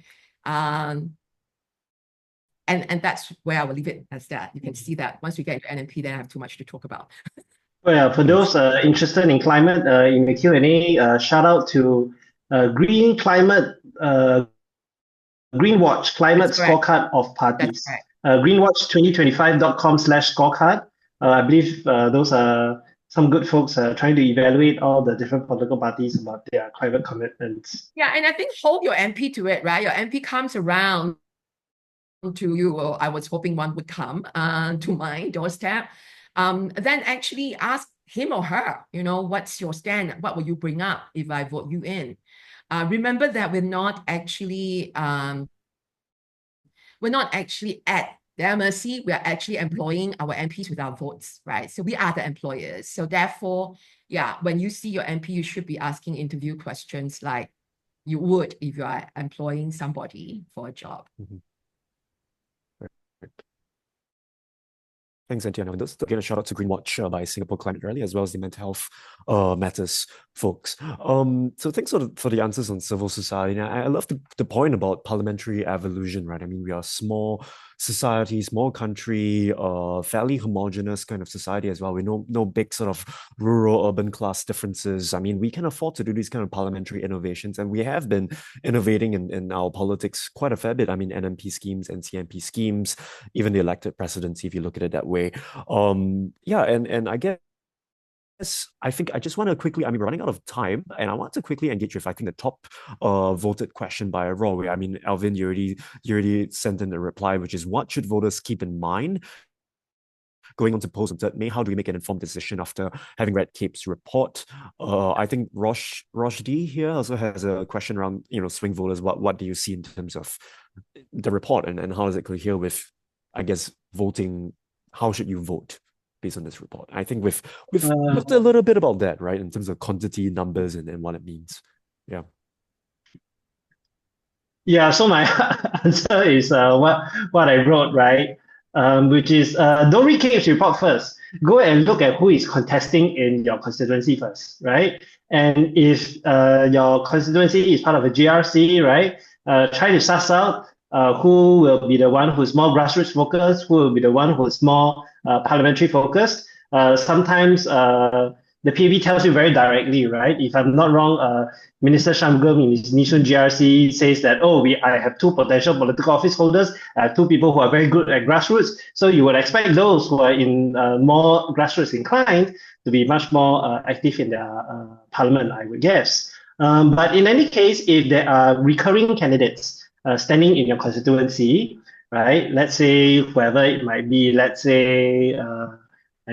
And that's where I will leave it as that. You can see that once we get into NMP, then I have too much to talk about. Well, yeah, for those interested in climate, in the Q&A, shout out to Green Watch Climate Scorecard of Parties. Greenwatch2025.com/scorecard. I believe those are some good folks trying to evaluate all the different political parties about their climate commitments. Yeah, and I think hold your MP to it, right? Your MP comes around to you, or I was hoping one would come to my doorstep. Then actually ask him or her, what's your stand? What will you bring up if I vote you in? Remember that we're not actually at their mercy. We are actually employing our MPs with our votes, right? So we are the employers. So therefore, yeah, when you see your MP, you should be asking interview questions like you would if you are employing somebody for a job. Mm-hmm. Thanks, Anthea. Again, a shout out to Greenwatch by Singapore Climate Rally, as well as the Mental Health Matters folks. So thanks for the answers on civil society. And I love the point about parliamentary evolution, right? I mean, we are a small society, small country, fairly homogenous kind of society as well. We no big sort of rural urban class differences. I mean, we can afford to do these kind of parliamentary innovations, and we have been innovating in our politics quite a fair bit. I mean, NMP schemes, NCMP schemes, even the elected presidency, if you look at it that way. Yeah, and I guess I think I just want to quickly, we're running out of time, and I want to quickly engage with, I think, the top voted question by Roy. I mean, Elvin, you already sent in a reply, which is, what should voters keep in mind going on to polls on 3rd May? How do we make an informed decision after having read Cape's report? I think Roshdi here also has a question around, swing voters. What do you see in terms of the report, and how does it cohere with, I guess, voting? How should you vote based on this report? I think we've looked a little bit about that, right, in terms of quantity, numbers, and what it means. Yeah. Yeah, so my answer is what I wrote, right? Which is don't read Cape's report first. Go and look at who is contesting in your constituency first, right? And if your constituency is part of a GRC, right, try to suss out who will be the one who's more grassroots focused, who will be the one who's more parliamentary focused. Sometimes the PAB tells you very directly, right? If I'm not wrong, Minister Shamgum in his Nishun GRC says that, I have 2 potential political office holders, 2 people who are very good at grassroots. So you would expect those who are in more grassroots inclined to be much more active in their parliament, I would guess. But in any case, if there are recurring candidates standing in your constituency, right? Let's say whoever it might be, let's say,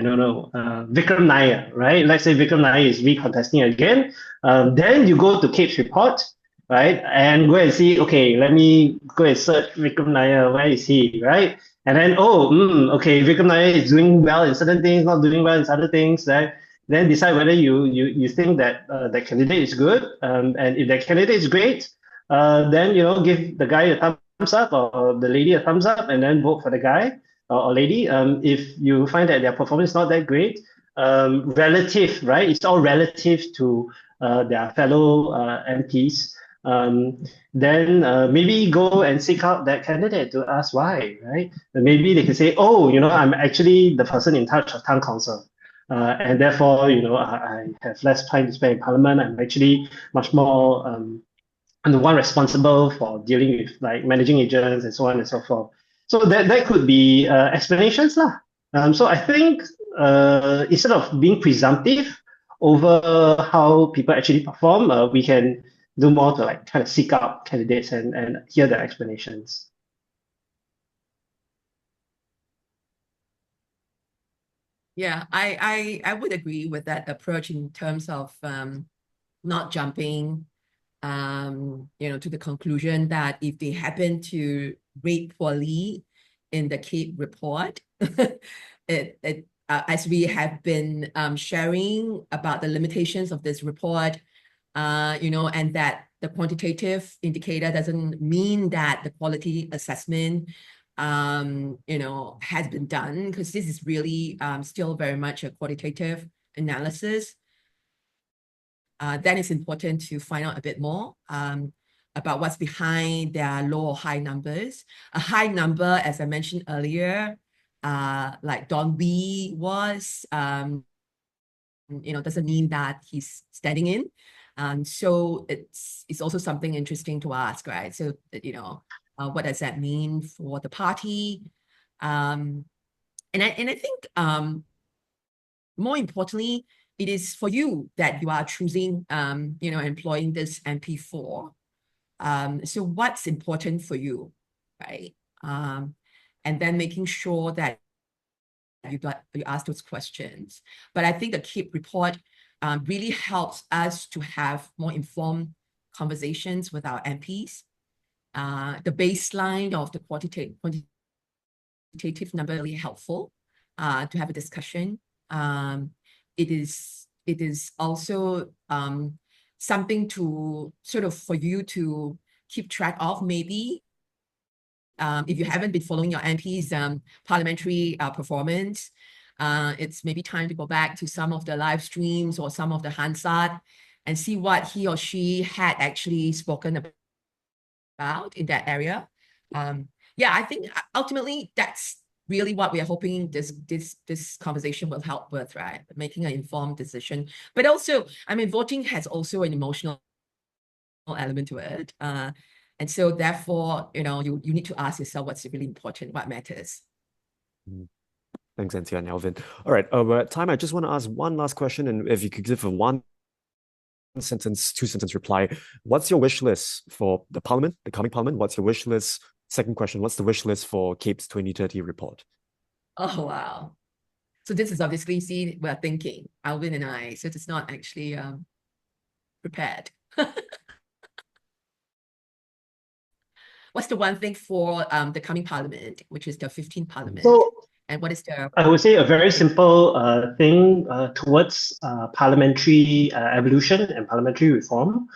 I don't know, Vikram Nair, right? Let's say Vikram Nair is recontesting again. Then you go to Cape's report, right? And go and see, okay, let me go and search Vikram Nair, where is he, right? And then, okay, Vikram Nair is doing well in certain things, not doing well in other things, right? Then decide whether you think that that candidate is good. And if that candidate is great, then, give the guy a thumbs up or the lady a thumbs up and then vote for the guy or lady. If you find that their performance is not that great, relative, right? It's all relative to their fellow MPs. Then maybe go and seek out that candidate to ask why, right? And maybe they can say, oh, I'm actually the person in charge of town council. And therefore, I have less time to spend in parliament. I'm actually much more, I'm the one responsible for dealing with like managing agents and so on and so forth. So that could be explanations lah. So I think instead of being presumptive over how people actually perform, we can do more to like kind of seek out candidates and hear their explanations. Yeah, I would agree with that approach in terms of not jumping to the conclusion that if they happen to rate poorly in the Cape report, as we have been sharing about the limitations of this report, and that the quantitative indicator doesn't mean that the quality assessment has been done, because this is really still very much a qualitative analysis. Then it's important to find out a bit more about what's behind their low or high numbers. A high number, as I mentioned earlier, like Don Wee was, doesn't mean that he's standing in. So it's also something interesting to ask, right? So, what does that mean for the party? And I think more importantly, it is for you that you are choosing, employing this MP for. So what's important for you, right? And then making sure that you ask those questions. But I think the Cape report really helps us to have more informed conversations with our MPs. The baseline of the quantitative number really helpful to have a discussion. It is also something to sort of for you to keep track of, maybe if you haven't been following your MP's parliamentary performance. It's maybe time to go back to some of the live streams or some of the Hansard and see what he or she had actually spoken about in that area. Yeah, I think ultimately that's really what we are hoping this conversation will help with, right? Making an informed decision. But also, I mean, voting has also an emotional element to it. And so therefore, you need to ask yourself what's really important, what matters. Thanks, Anthea and Elvin. All right, we're at time. I just want to ask one last question, and if you could give a one-sentence, two-sentence reply. What's your wish list for the parliament, the coming parliament? What's your wish list? Second question, what's the wish list for Cape's 2030 report? Oh, wow. So this is obviously, see, we're thinking, Alvin and I, so it's not actually prepared. What's the one thing for the coming parliament, which is the 15th parliament? So, and what is the... I would say a very simple thing towards parliamentary evolution and parliamentary reform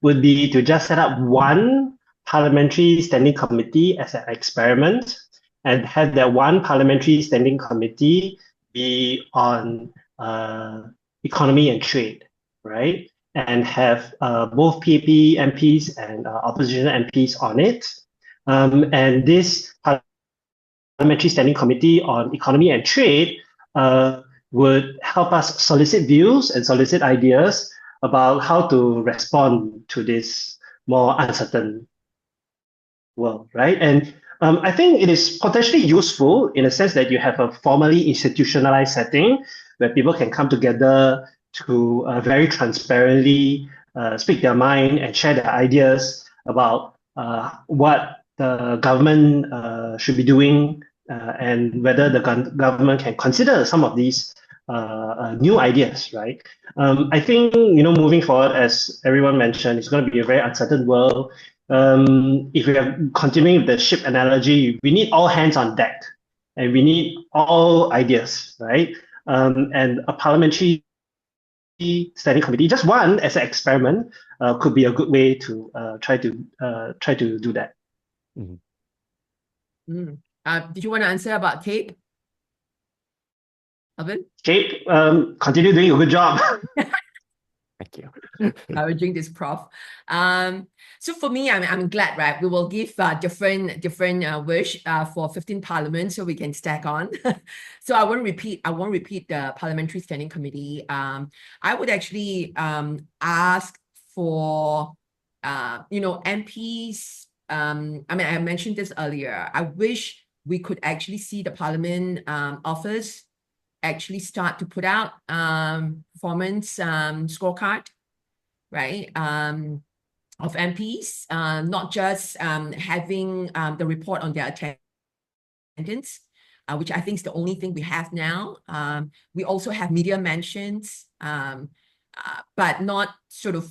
would be to just set up one parliamentary standing committee as an experiment and have that one parliamentary standing committee be on economy and trade, right? And have both PAP MPs and opposition MPs on it. And this parliamentary standing committee on economy and trade would help us solicit views and solicit ideas about how to respond to this more uncertain world, right? And I think it is potentially useful in a sense that you have a formally institutionalized setting where people can come together to very transparently speak their mind and share their ideas about what the government should be doing and whether the government can consider some of these new ideas, right? I think, moving forward, as everyone mentioned, it's going to be a very uncertain world. If we are continuing with the ship analogy, we need all hands on deck, and we need all ideas, right? And a parliamentary standing committee, just one as an experiment, could be a good way to try to do that. Did you want to answer about CAPE, Elvin? CAPE, continue doing a good job. Thank you. Encouraging this, Prof. So for me, I'm glad, right? We will give different wish for 15 parliaments, so we can stack on. So I won't repeat the parliamentary standing committee. I would actually ask for MPs. I mentioned this earlier. I wish we could actually see the Parliament office actually start to put out performance scorecard, right, of MPs, not just having the report on their attendance, which I think is the only thing we have now. We also have media mentions, but not sort of,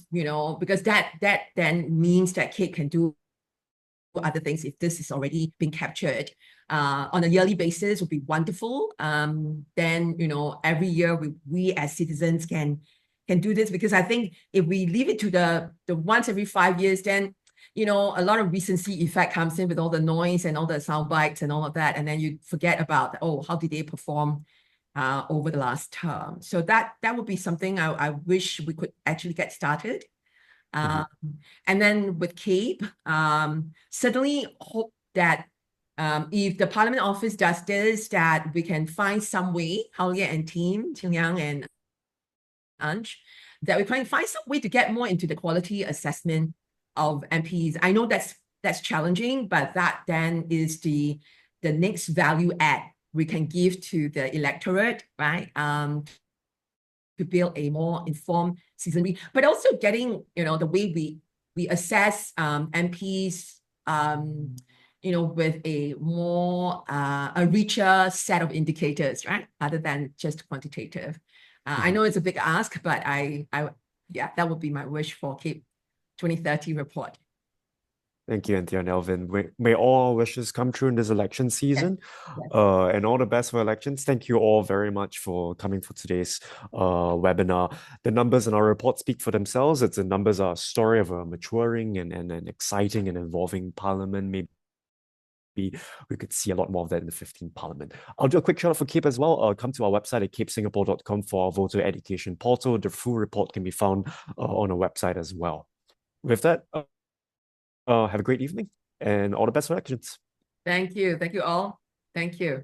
because that then means that CAPE can do other things if this is already being captured. On a yearly basis would be wonderful. Then, every year we as citizens can do this, because I think if we leave it to the once every 5 years, then, a lot of recency effect comes in with all the noise and all the sound bites and all of that. And then you forget about, how did they perform over the last term? So that would be something I wish we could actually get started. And then with CAPE, certainly hope that if the Parliament Office does this, that we can find some way, Hao-Liat and team, Qing-Yang and Ange, that we can find some way to get more into the quality assessment of MPs. I know that's challenging, but that then is the next value add we can give to the electorate, right? To build a more informed citizenry, but also getting, the way we assess MPs, with a more, a richer set of indicators, right? Other than just quantitative. I know it's a big ask, but yeah, that would be my wish for CAPE 2030 report. Thank you, Anthea and Elvin. May all our wishes come true in this election season. Yes. And all the best for elections. Thank you all very much for coming for today's webinar. The numbers in our report speak for themselves. The numbers are a story of a maturing and an exciting and evolving parliament. Maybe we could see a lot more of that in the 15th Parliament. I'll do a quick shout out for CAPE as well. Come to our website at capesingapore.com for our voter education portal. The full report can be found on our website as well. With that, have a great evening and all the best for elections. Thank you. Thank you all. Thank you.